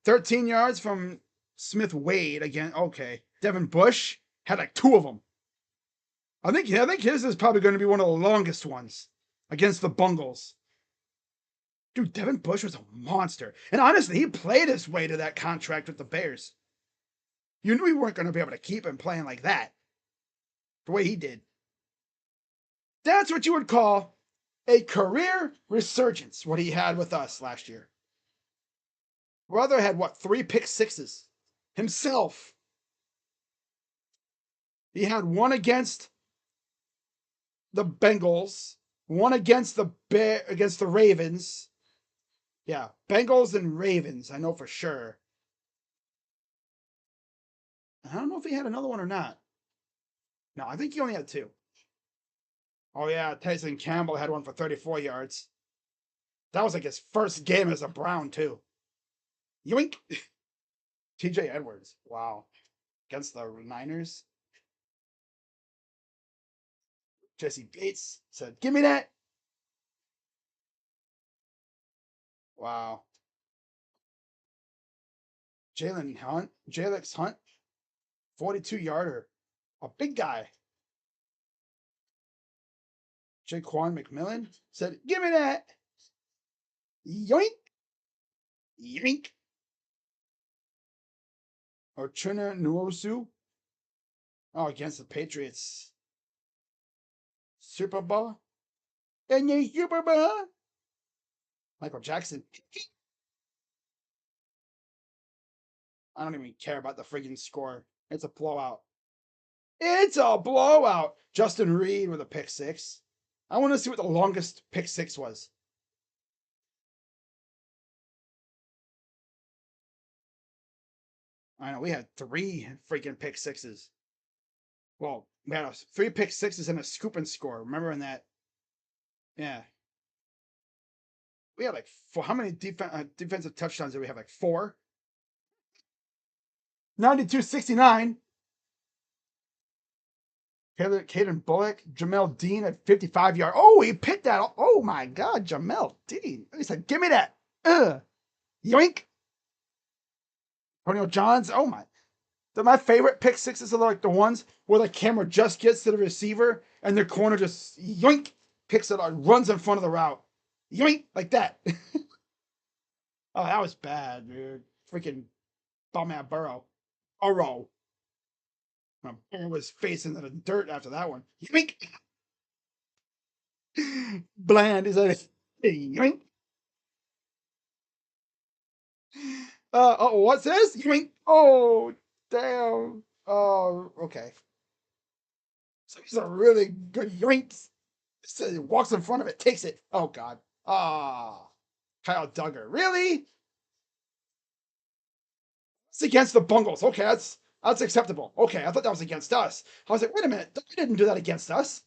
13 yards from Smith Wade again. Okay. Devin Bush had like 2 of them. I think his is probably going to be one of the longest ones against the Bungles. Dude, Devin Bush was a monster. And honestly, he played his way to that contract with the Bears. You knew we weren't going to be able to keep him playing like that. The way he did. That's what you would call a career resurgence, what he had with us last year. Brother had what, 3 pick sixes himself. He had one against the Bengals, one against the Ravens. Yeah, Bengals and Ravens, I know for sure. I don't know if he had another one or not. No, I think he only had 2. Oh yeah, Tyson Campbell had one for 34 yards. That was like his first game as a Brown too. Yoink! TJ Edwards, wow. Against the Niners. Jesse Bates said, "Give me that." Wow. Jalex Hunt, 42-yarder. A big guy. Jaquan McMillan said, "Give me that." Yoink. Yoink. Or Chuna Nuosu. Oh, against the Patriots. Super Bowl. And the Super Bowl. Michael Jackson. I don't even care about the friggin' score. It's a blowout. It's a blowout. Justin Reed with a pick 6. I want to see what the longest pick 6 was. I know we had 3 freaking pick 6s. Well, we had 3 pick 6s and a scoop and score. Remember in that? Yeah. We had like 4. How many defensive touchdowns did we have? Like 4? 92-69. Caden Bullock, Jamel Dean at 55 yards. Oh, he picked that. Oh my God, Jamel Dean. He said, "Give me that." Yoink. Antonio Johns. Oh my. My favorite pick 6s are like the ones where the camera just gets to the receiver and the corner just yoink picks it up, runs in front of the route. Yoink, like that. Oh, that was bad, dude. Freaking bum out Burrow. Burrow. Burrow was facing the dirt after that one. Yoink. Bland is that yoink. Oh, what's this? Yoink. Oh, damn. Oh, okay. So he's a really good yoinks. So he walks in front of it, takes it. Oh God. Ah, Kyle Duggar. Really? It's against the Bungles. Okay, that's acceptable. Okay, I thought that was against us. I was like, wait a minute, Duggar didn't do that against us.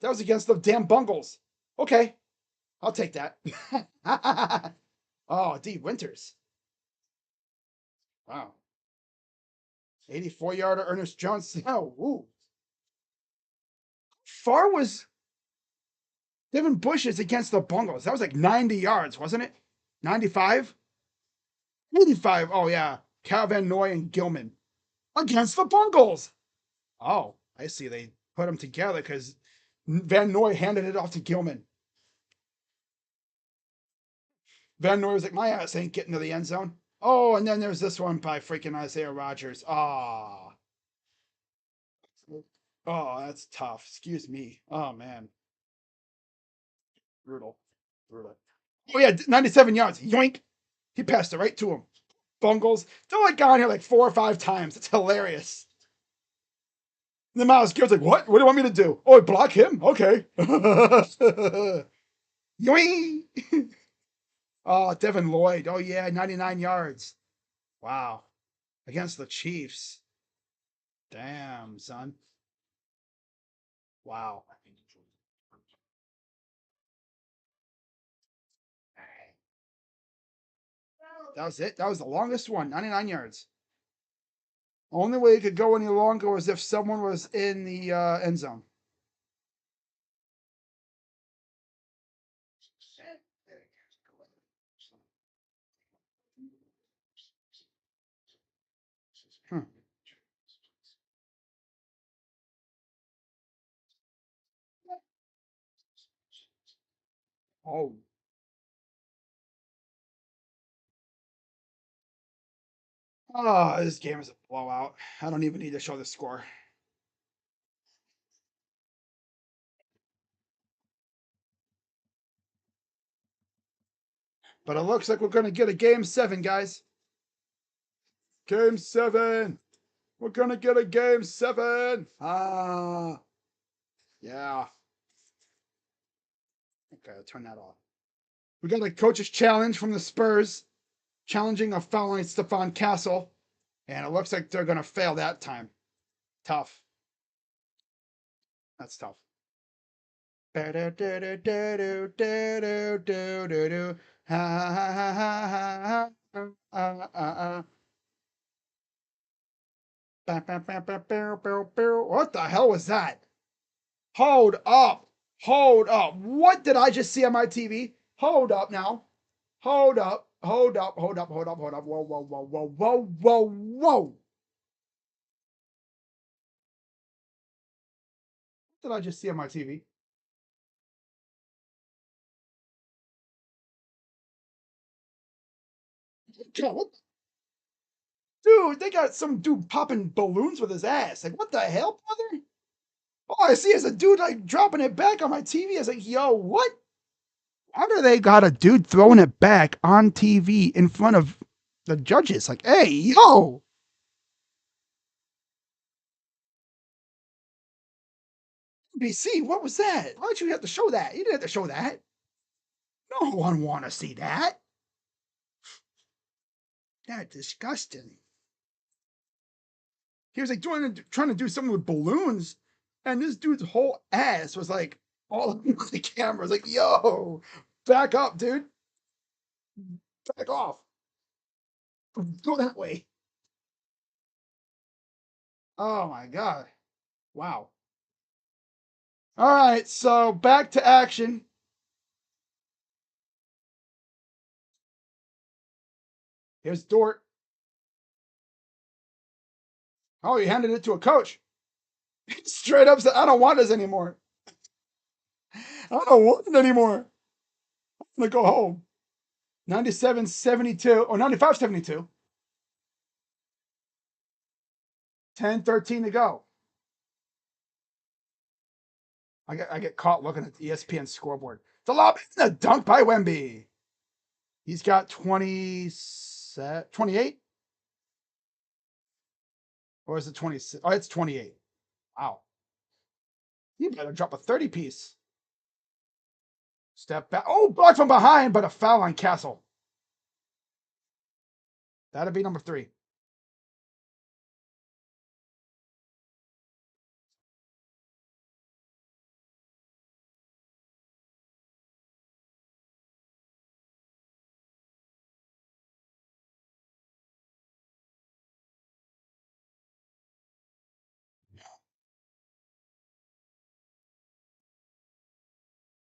That was against the damn Bungles. Okay, I'll take that. Oh, D Winters. Wow. 84-yarder Ernest Jones. Oh, ooh. Far was Devin Bush's against the Bungles? That was like 90 yards, wasn't it? 95? 85. Oh, yeah. Cal Van Noy and Gilman against the Bungles. Oh, I see. They put them together because Van Noy handed it off to Gilman. Van Noy was like, "My ass ain't getting to the end zone." Oh, and then there's this one by freaking Isaiah Rodgers. Ah. Oh, that's tough. Excuse me. Oh, man. Brutal. Brutal. Oh, yeah. 97 yards. Yoink. He passed it right to him. Bungles. They're like gone here like 4 or 5 times. It's hilarious. The mouse Garrett's like, what? What do you want me to do? Oh, block him? Okay. Yoing! Oh, Devin Lloyd. Oh, yeah, 99 yards. Wow. Against the Chiefs. Damn, son. Wow. That was it. That was the longest one, 99 yards. Only way it could go any longer was if someone was in the end zone. Hmm. Oh. Oh, this game is a blowout. I don't even need to show the score. But it looks like we're going to get a game 7, guys. Game 7. We're going to get a game 7. Ah. Yeah. Okay, I'll turn that off. We got a coach's challenge from the Spurs, challenging a foul line Stephon Castle. And it looks like they're going to fail that time. Tough. That's tough. What the hell was that? Hold up. Hold up. What did I just see on my TV? Hold up now. Hold up. Hold up. Hold up. Hold up. Hold up. Whoa, whoa, whoa, whoa, whoa, whoa, whoa. What did I just see on my TV? Dude, they got some dude popping balloons with his ass. Like, what the hell, brother? All I see is a dude like dropping it back on my TV. I was like, yo, what? How do they got a dude throwing it back on TV in front of the judges? Like, hey, yo. NBC, what was that? Why'd you have to show that? You didn't have to show that. No one want to see that. That's disgusting. He was like trying to do something with balloons, and this dude's whole ass was like all over the camera. Like, yo, back up, dude. Back off. Go that way. Oh my god. Wow. All right, so back to action. Here's Dort. Oh, he handed it to a coach. Straight up said, I don't want this anymore. I don't want it anymore. I'm going to go home. 97-72, or 95-72. 10-13 to go. I get caught looking at the ESPN scoreboard. It's a lob and a dunk by Wemby. He's got 28? Or is it 26? Oh, it's 28. Wow. You better drop a 30 piece. Step back. Oh, blocked from behind, but a foul on Castle. That'd be number 3.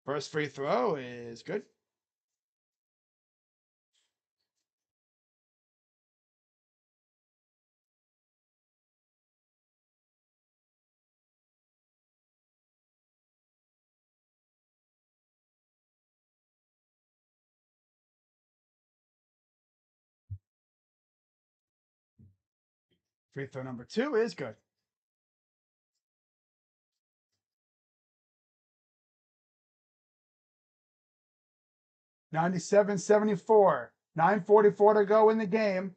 First free throw is good. Free throw number 2 is good. 97-74. 9:44 to go in the game.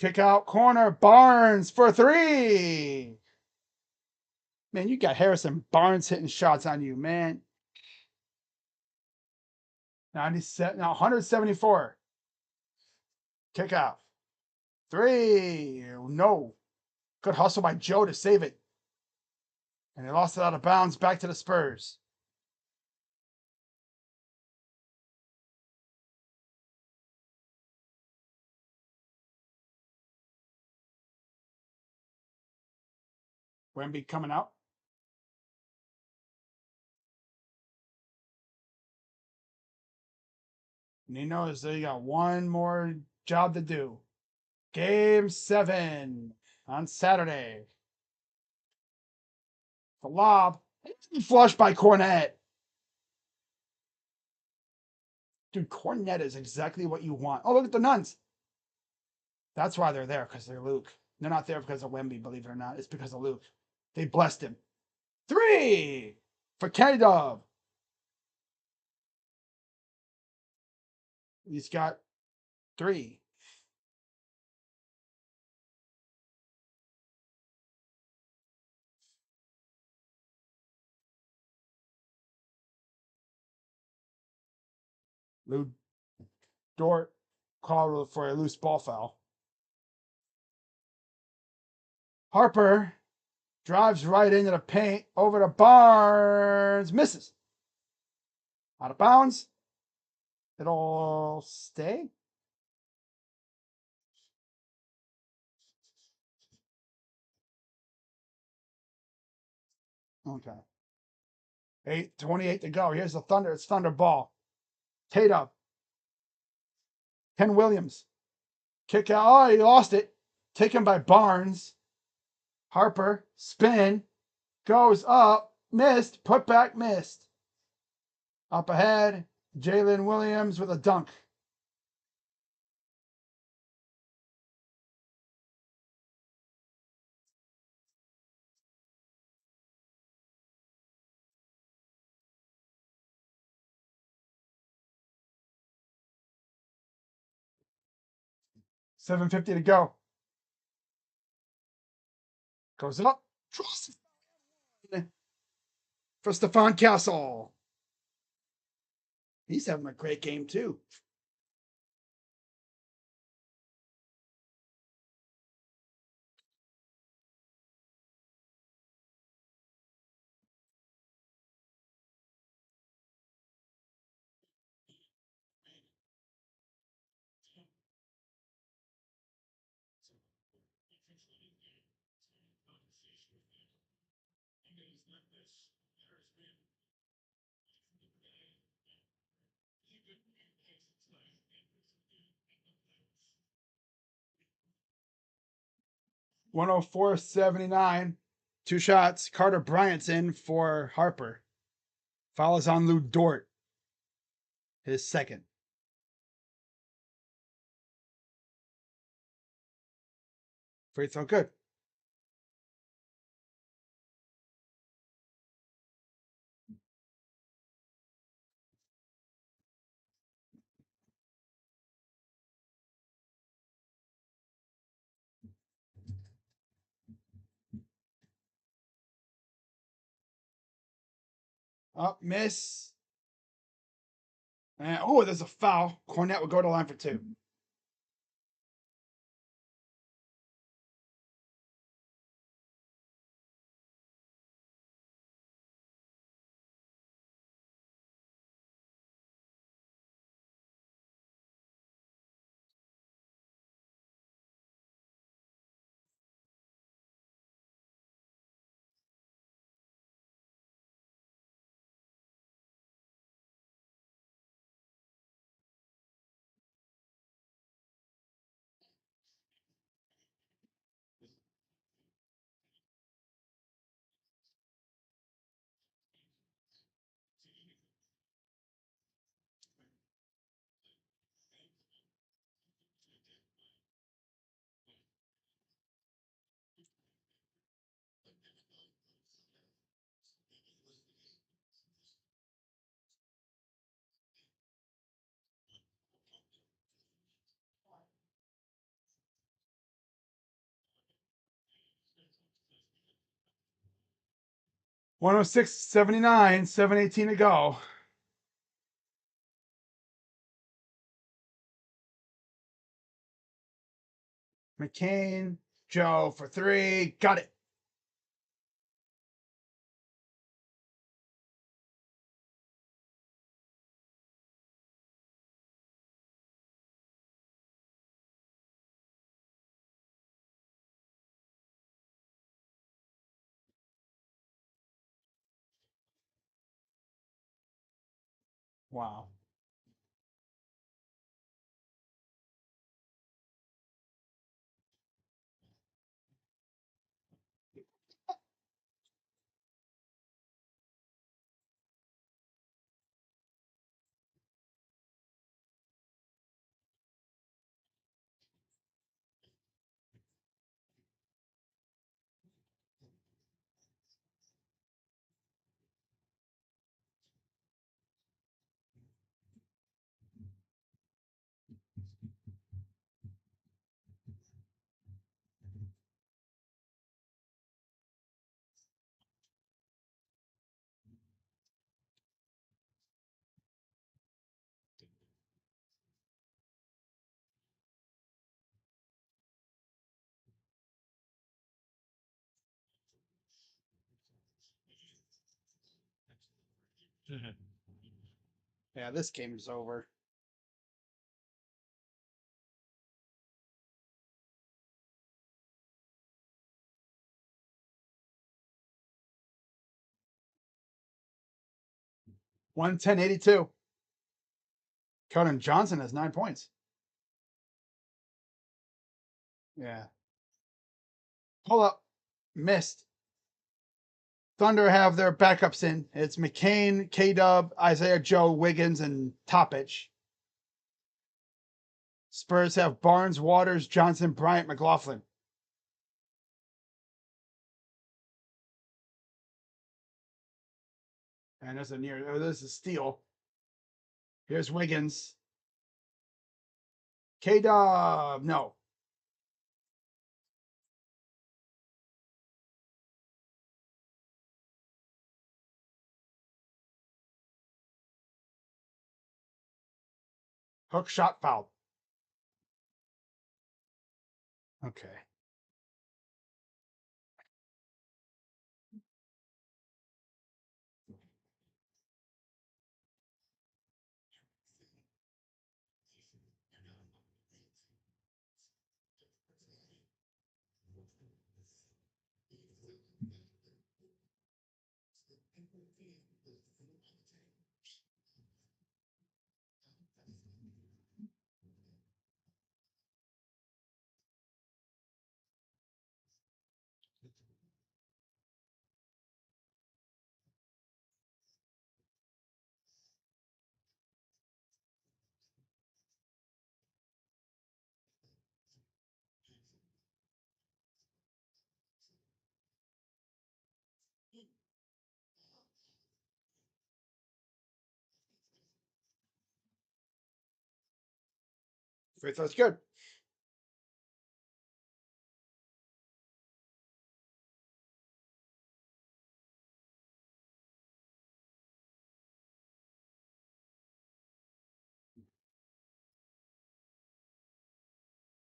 Kick out corner. Barnes for 3. Man, you got Harrison Barnes hitting shots on you, man. 97, now 174. Kick out. 3. No. Good hustle by Joe to save it. And they lost it out of bounds back to the Spurs. Wemby coming out. And he knows that he got one more job to do. Game 7 on Saturday. The lob. Flushed by Cornette. Dude, Cornette is exactly what you want. Oh, look at the Nuns. That's why they're there, because they're Luke. They're not there because of Wemby, believe it or not. It's because of Luke. They blessed him. 3 for K-Dub. He's got 3. Lou Dort called for a loose ball foul. Harper drives right into the paint, over to Barnes, misses. Out of bounds. It'll stay. Okay. 8:28 to go. Here's the Thunder. It's Thunder ball. Tatum. Ken Williams. Kick out. Oh, he lost it. Taken by Barnes. Harper. Spin. Goes up. Missed. Put back. Missed. Up ahead. Jalen Williams with a dunk. $7.50 to go. Goes up. For Stephon Castle. He's having a great game too. $104.79. 2 shots. Carter Bryant's in for Harper. Follows on Lou Dort. His second. Free throw good. Up, miss. And, oh, there's a foul. Cornette will go to line for 2. 106.79, 7:18 to go. McCain, Joe for three. Got it. Wow. Yeah, this game is over. One 10.82. Keldon Johnson has 9 points. Yeah. Pull up. Missed. Thunder have their backups in. It's McCain, K-Dub, Isaiah Joe, Wiggins, and Toppich. Spurs have Barnes, Waters, Johnson, Bryant, McLaughlin. And there's there's a steal. Here's Wiggins. K-Dub, no. Hook shot foul. Okay. Free throw's good.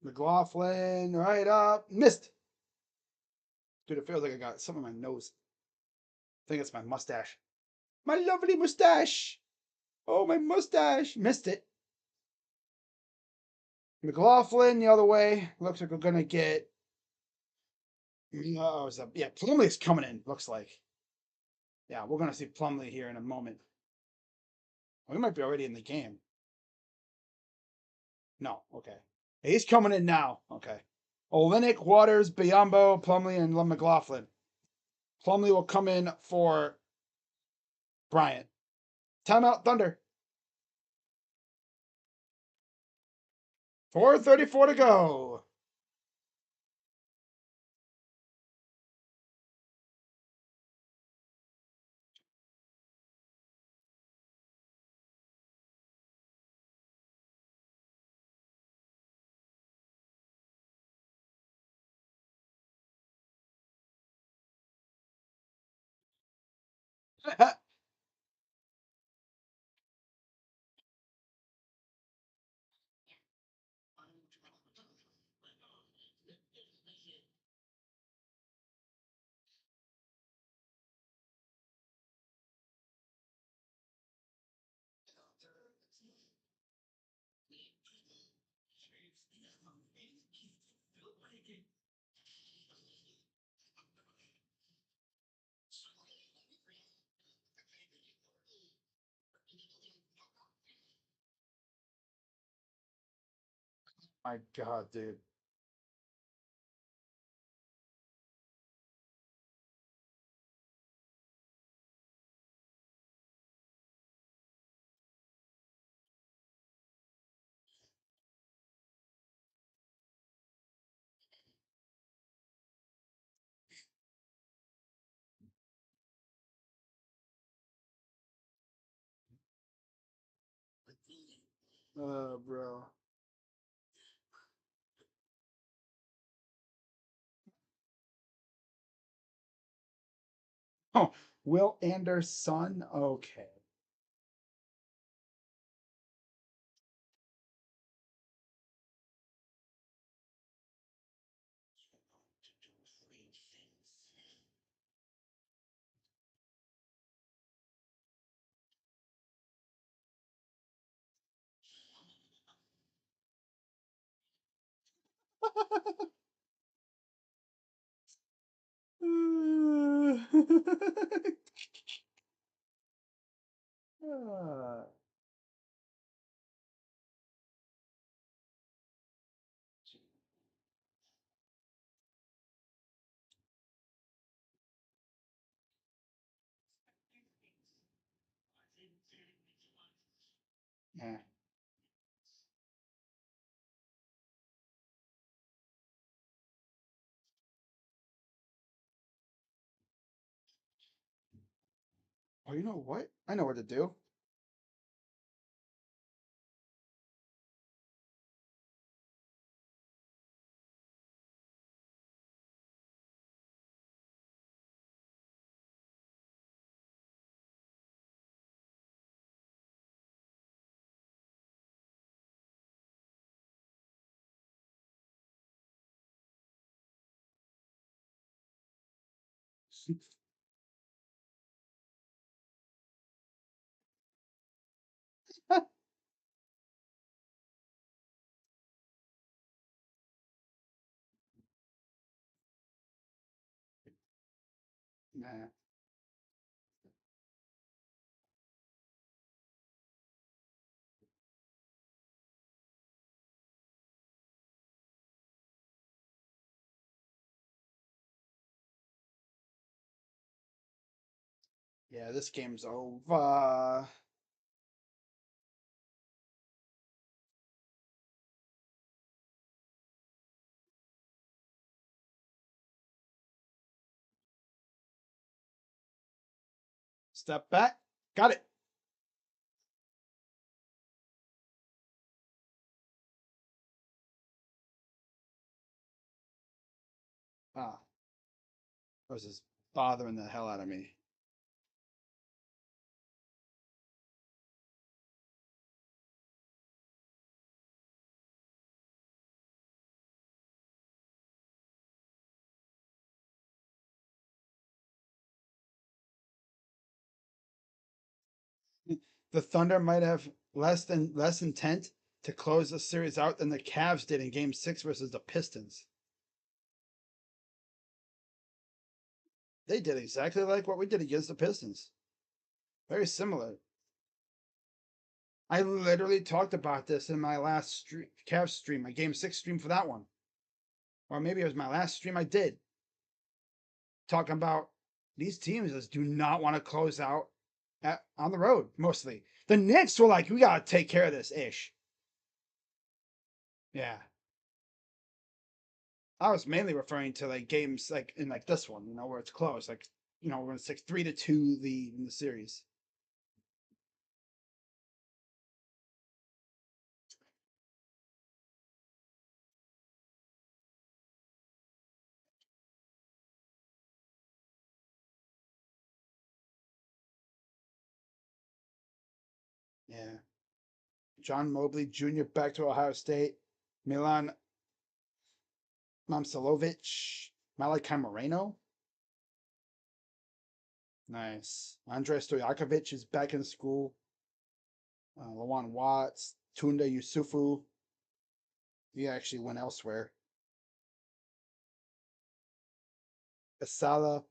McLaughlin, right up. Missed. Dude, it feels like I got something on my nose. I think it's my mustache. My lovely mustache. Oh, my mustache. Missed it. McLaughlin the other way. Looks like we're going to get. Oh, yeah, Plumlee's coming in, looks like. Yeah, we're going to see Plumlee here in a moment. We might be already in the game. No, okay. He's coming in now. Okay. Olenek, Waters, Biombo, Plumlee, and McLaughlin. Plumlee will come in for Bryant. Timeout, Thunder. 4:34 to go. My God, dude. Bro. Oh, Will Anderson. Okay. Yeah. Oh, you know what? I know what to do. Nah. Yeah, this game's over. Step back. Got it. Ah, this is bothering the hell out of me. The Thunder might have less intent to close the series out than the Cavs did in Game 6 versus the Pistons. They did exactly like what we did against the Pistons. Very similar. I literally talked about this in my last Cavs stream, my Game 6 stream for that one. Or maybe it was my last stream I did. Talking about these teams just do not want to close out on the road, mostly. The Knicks were like, we got to take care of this ish. Yeah. I was mainly referring to like games like in like this one, where it's close. Like, we're in 3-2 lead in the series. John Mobley Jr. back to Ohio State. Milan Mamsilovic. Malachi Moreno. Nice. Andrei Stojakovic is back in school. Lawan Watts. Tunda Yusufu. He actually went elsewhere. Asala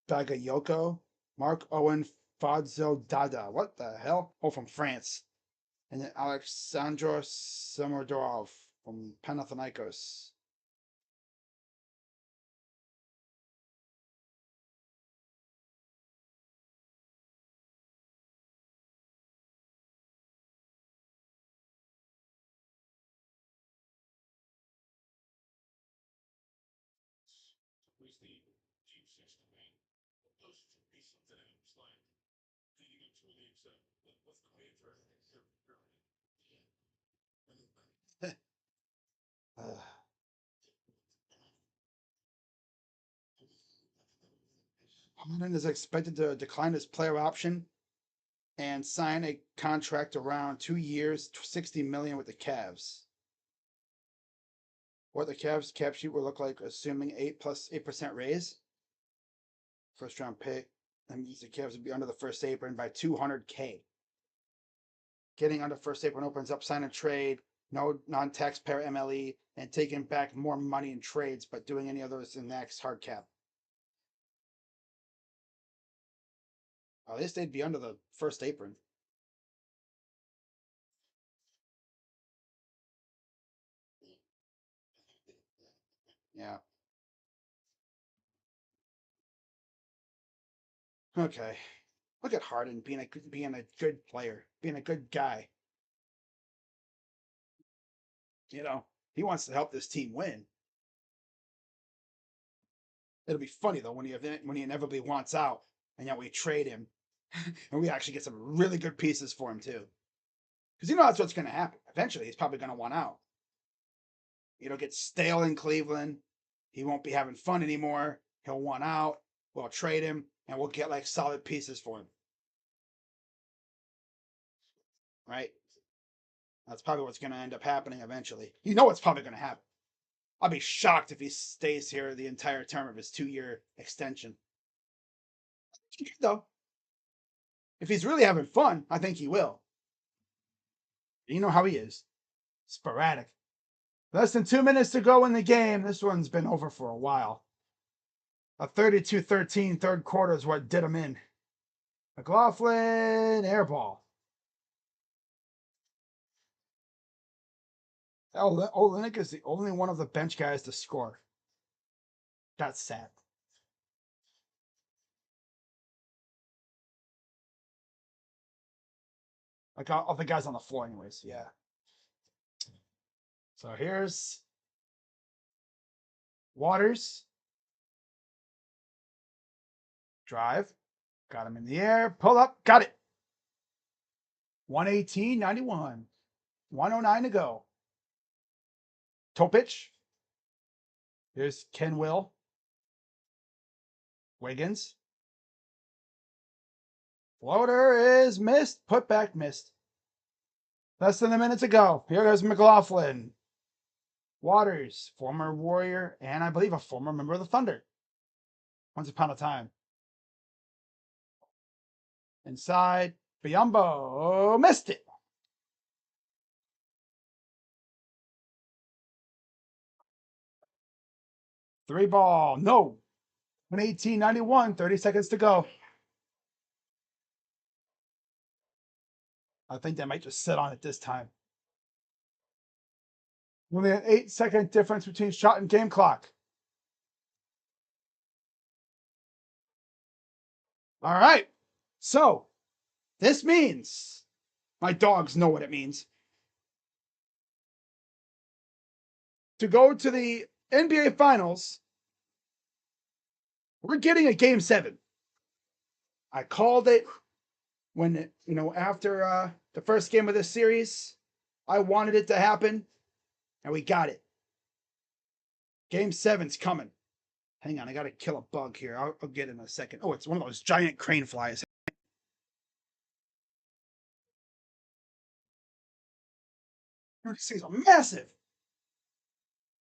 Bagayoko. Mark Owen Fadzo Dada. What the hell? Oh, from France. And then Alexandros Samodorov from Panathinaikos. Harden is expected to decline his player option and sign a contract around 2 years, $60 million with the Cavs. What the Cavs cap sheet will look like, assuming 8% raise. First round pick. That means the Cavs would be under the first apron by $200K. Getting under first apron opens up sign and trade, no non-taxpayer MLE, and taking back more money in trades, but doing any others in next hard cap. At least they'd be under the first apron. Yeah. Okay. Look at Harden being a good player, being a good guy. You know, he wants to help this team win. It'll be funny though when he inevitably wants out, and yet we trade him, and we actually get some really good pieces for him too. Because you know that's what's going to happen. Eventually, he's probably going to want out. It'll get stale in Cleveland. He won't be having fun anymore. He'll want out. We'll trade him, and we'll get like solid pieces for him. Right? That's probably what's going to end up happening eventually. You know what's probably going to happen. I'll be shocked if he stays here the entire term of his 2-year extension. Though, if he's really having fun, I think he will. You know how he is. Sporadic. Less than 2 minutes to go in the game. This one's been over for a while. A 32-13 third quarter is what did him in. McLaughlin, airball. Olynyk is the only one of the bench guys to score. That's sad. Like all the guys on the floor, anyways. Yeah. So here's Waters. Drive. Got him in the air. Pull up. Got it. 118-91. 109 to go. Topic. Here's Ken Will. Wiggins. Floater is missed. Put back missed. Less than a minute to go. Here goes McLaughlin. Waters, former Warrior, and I believe a former member of the Thunder. Once upon a time. Inside. Biyombo missed it. Three ball. No. 118-91. 30 seconds to go. I think they might just sit on it this time. Only an 8-second difference between shot and game clock. All right. So this means my dogs know what it means. To go to the NBA Finals, we're getting a game 7. I called it when, after the first game of this series. I wanted it to happen, and we got it. Game 7's coming. Hang on, I got to kill a bug here. I'll get it in a second. Oh, it's one of those giant crane flies. These things are massive.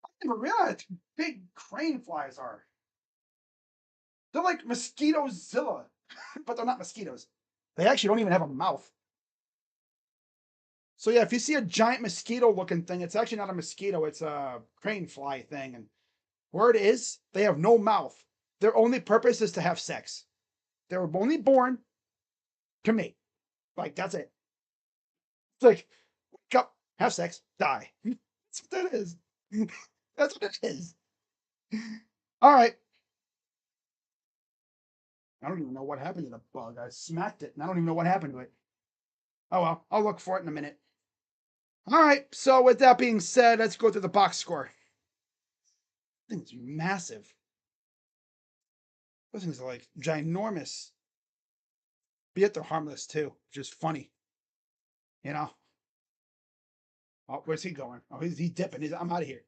I didn't realize how big crane flies are. They're like mosquito-zilla, but they're not mosquitoes. They actually don't even have a mouth. So yeah, if you see a giant mosquito-looking thing, it's actually not a mosquito. It's a crane fly thing. And word is, they have no mouth. Their only purpose is to have sex. They were only born to mate. Like, that's it. It's like, wake up, have sex, die. That's what that is. That's what it is. All right. I don't even know what happened to the bug. I smacked it, and I don't even know what happened to it. Oh well, I'll look for it in a minute. All right. So with that being said, let's go through the box score. This thing's massive. Those things are like ginormous. But yet they're harmless too, which is funny. You know? Oh, where's he going? Oh, he's dipping. I'm out of here.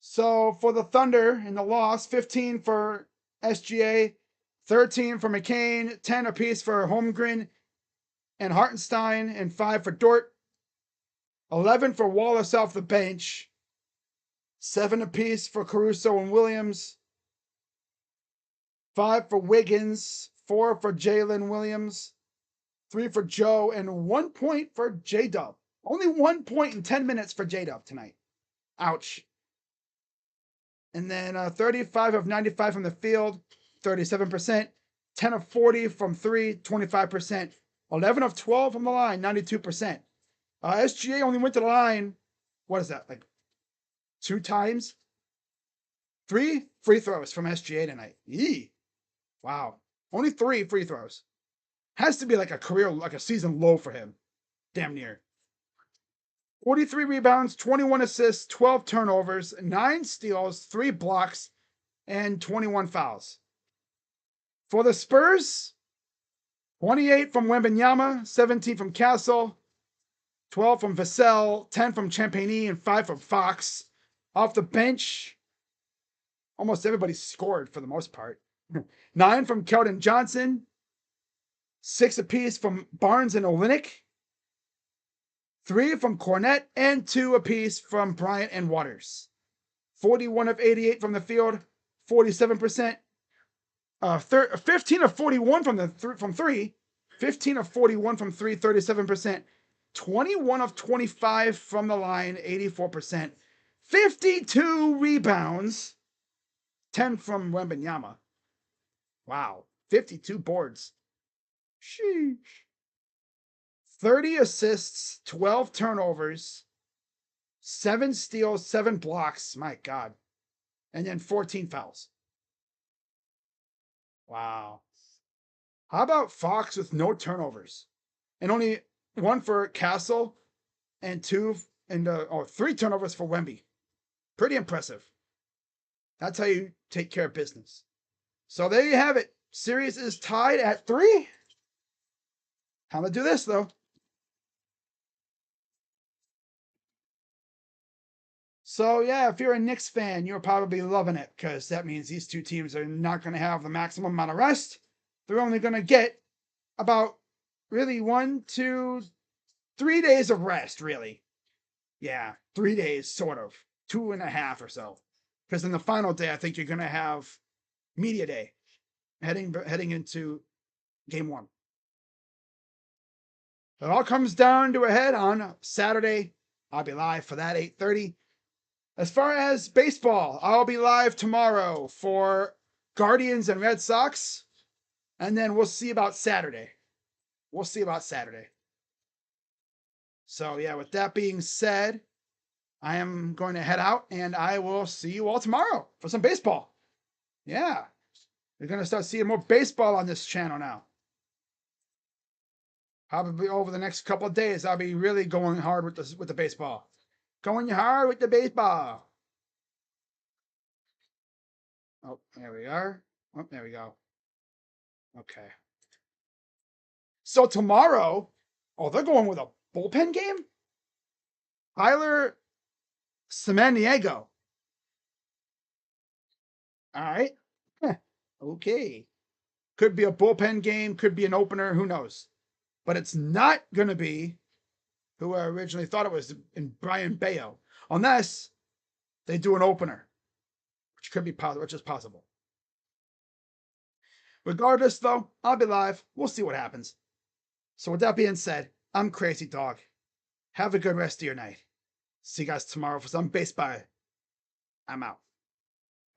So for the Thunder in the loss, 15 for SGA, 13 for McCain, 10 apiece for Holmgren and Hartenstein, and 5 for Dort, 11 for Wallace off the bench, 7 apiece for Caruso and Williams, 5 for Wiggins, 4 for Jalen Williams, 3 for Joe, and 1 point for J-Dub. Only 1 point in 10 minutes for J-Dub tonight. Ouch. And then 35 of 95 from the field, 37%. 10 of 40 from 3, 25%. 11 of 12 from the line, 92%. SGA only went to the line, what is that, like 2 times? 3 free throws from SGA tonight. Yee. Wow. Only 3 free throws. Has to be like a career, like a season low for him. Damn near. 43 rebounds, 21 assists, 12 turnovers, 9 steals, 3 blocks, and 21 fouls. For the Spurs, 28 from Wembanyama, 17 from Castle, 12 from Vassell, 10 from Champagny, and 5 from Fox. Off the bench, almost everybody scored for the most part. 9 from Keldon Johnson, 6 apiece from Barnes and Olynyk, 3 from Cornette, and 2 apiece from Bryant and Waters. 41 of 88 from the field, 47%. 15 of 41 from 3, 15 of 41 from 3, 37%. 21 of 25 from the line, 84%. 52 rebounds, 10 from Wembanyama. Wow, 52 boards. Sheesh. 30 assists, 12 turnovers, 7 steals, 7 blocks. My God. And then 14 fouls. Wow. How about Fox with no turnovers? And only 1 for Castle and 2 and 3 turnovers for Wemby. Pretty impressive. That's how you take care of business. So there you have it. Series is tied at 3. How to do this though? So yeah, if you're a Knicks fan, you're probably loving it because that means these two teams are not going to have the maximum amount of rest. They're only going to get about really 1, 2, 3 days of rest, really. Yeah, 3 days, sort of. 2.5 or so. Because in the final day, I think you're going to have media day heading into game 1. It all comes down to a head on Saturday. I'll be live for that, 8:30. As far as baseball, I'll be live tomorrow for Guardians and Red Sox. And then we'll see about Saturday. So yeah, with that being said, I am going to head out and I will see you all tomorrow for some baseball. Yeah. You're going to start seeing more baseball on this channel now. Probably over the next couple of days, I'll be really going hard with the baseball. Going hard with the baseball. Oh, there we are. Oh, there we go. Okay. So tomorrow, they're going with a bullpen game? Tyler Samaniego. All right. Okay. Could be a bullpen game, could be an opener, who knows? but it's not going to be who I originally thought it was in Brian Bayo. Unless they do an opener, which is possible. Regardless, though, I'll be live. We'll see what happens. So with that being said, I'm Crazy Dog. Have a good rest of your night. See you guys tomorrow for some baseball. I'm out.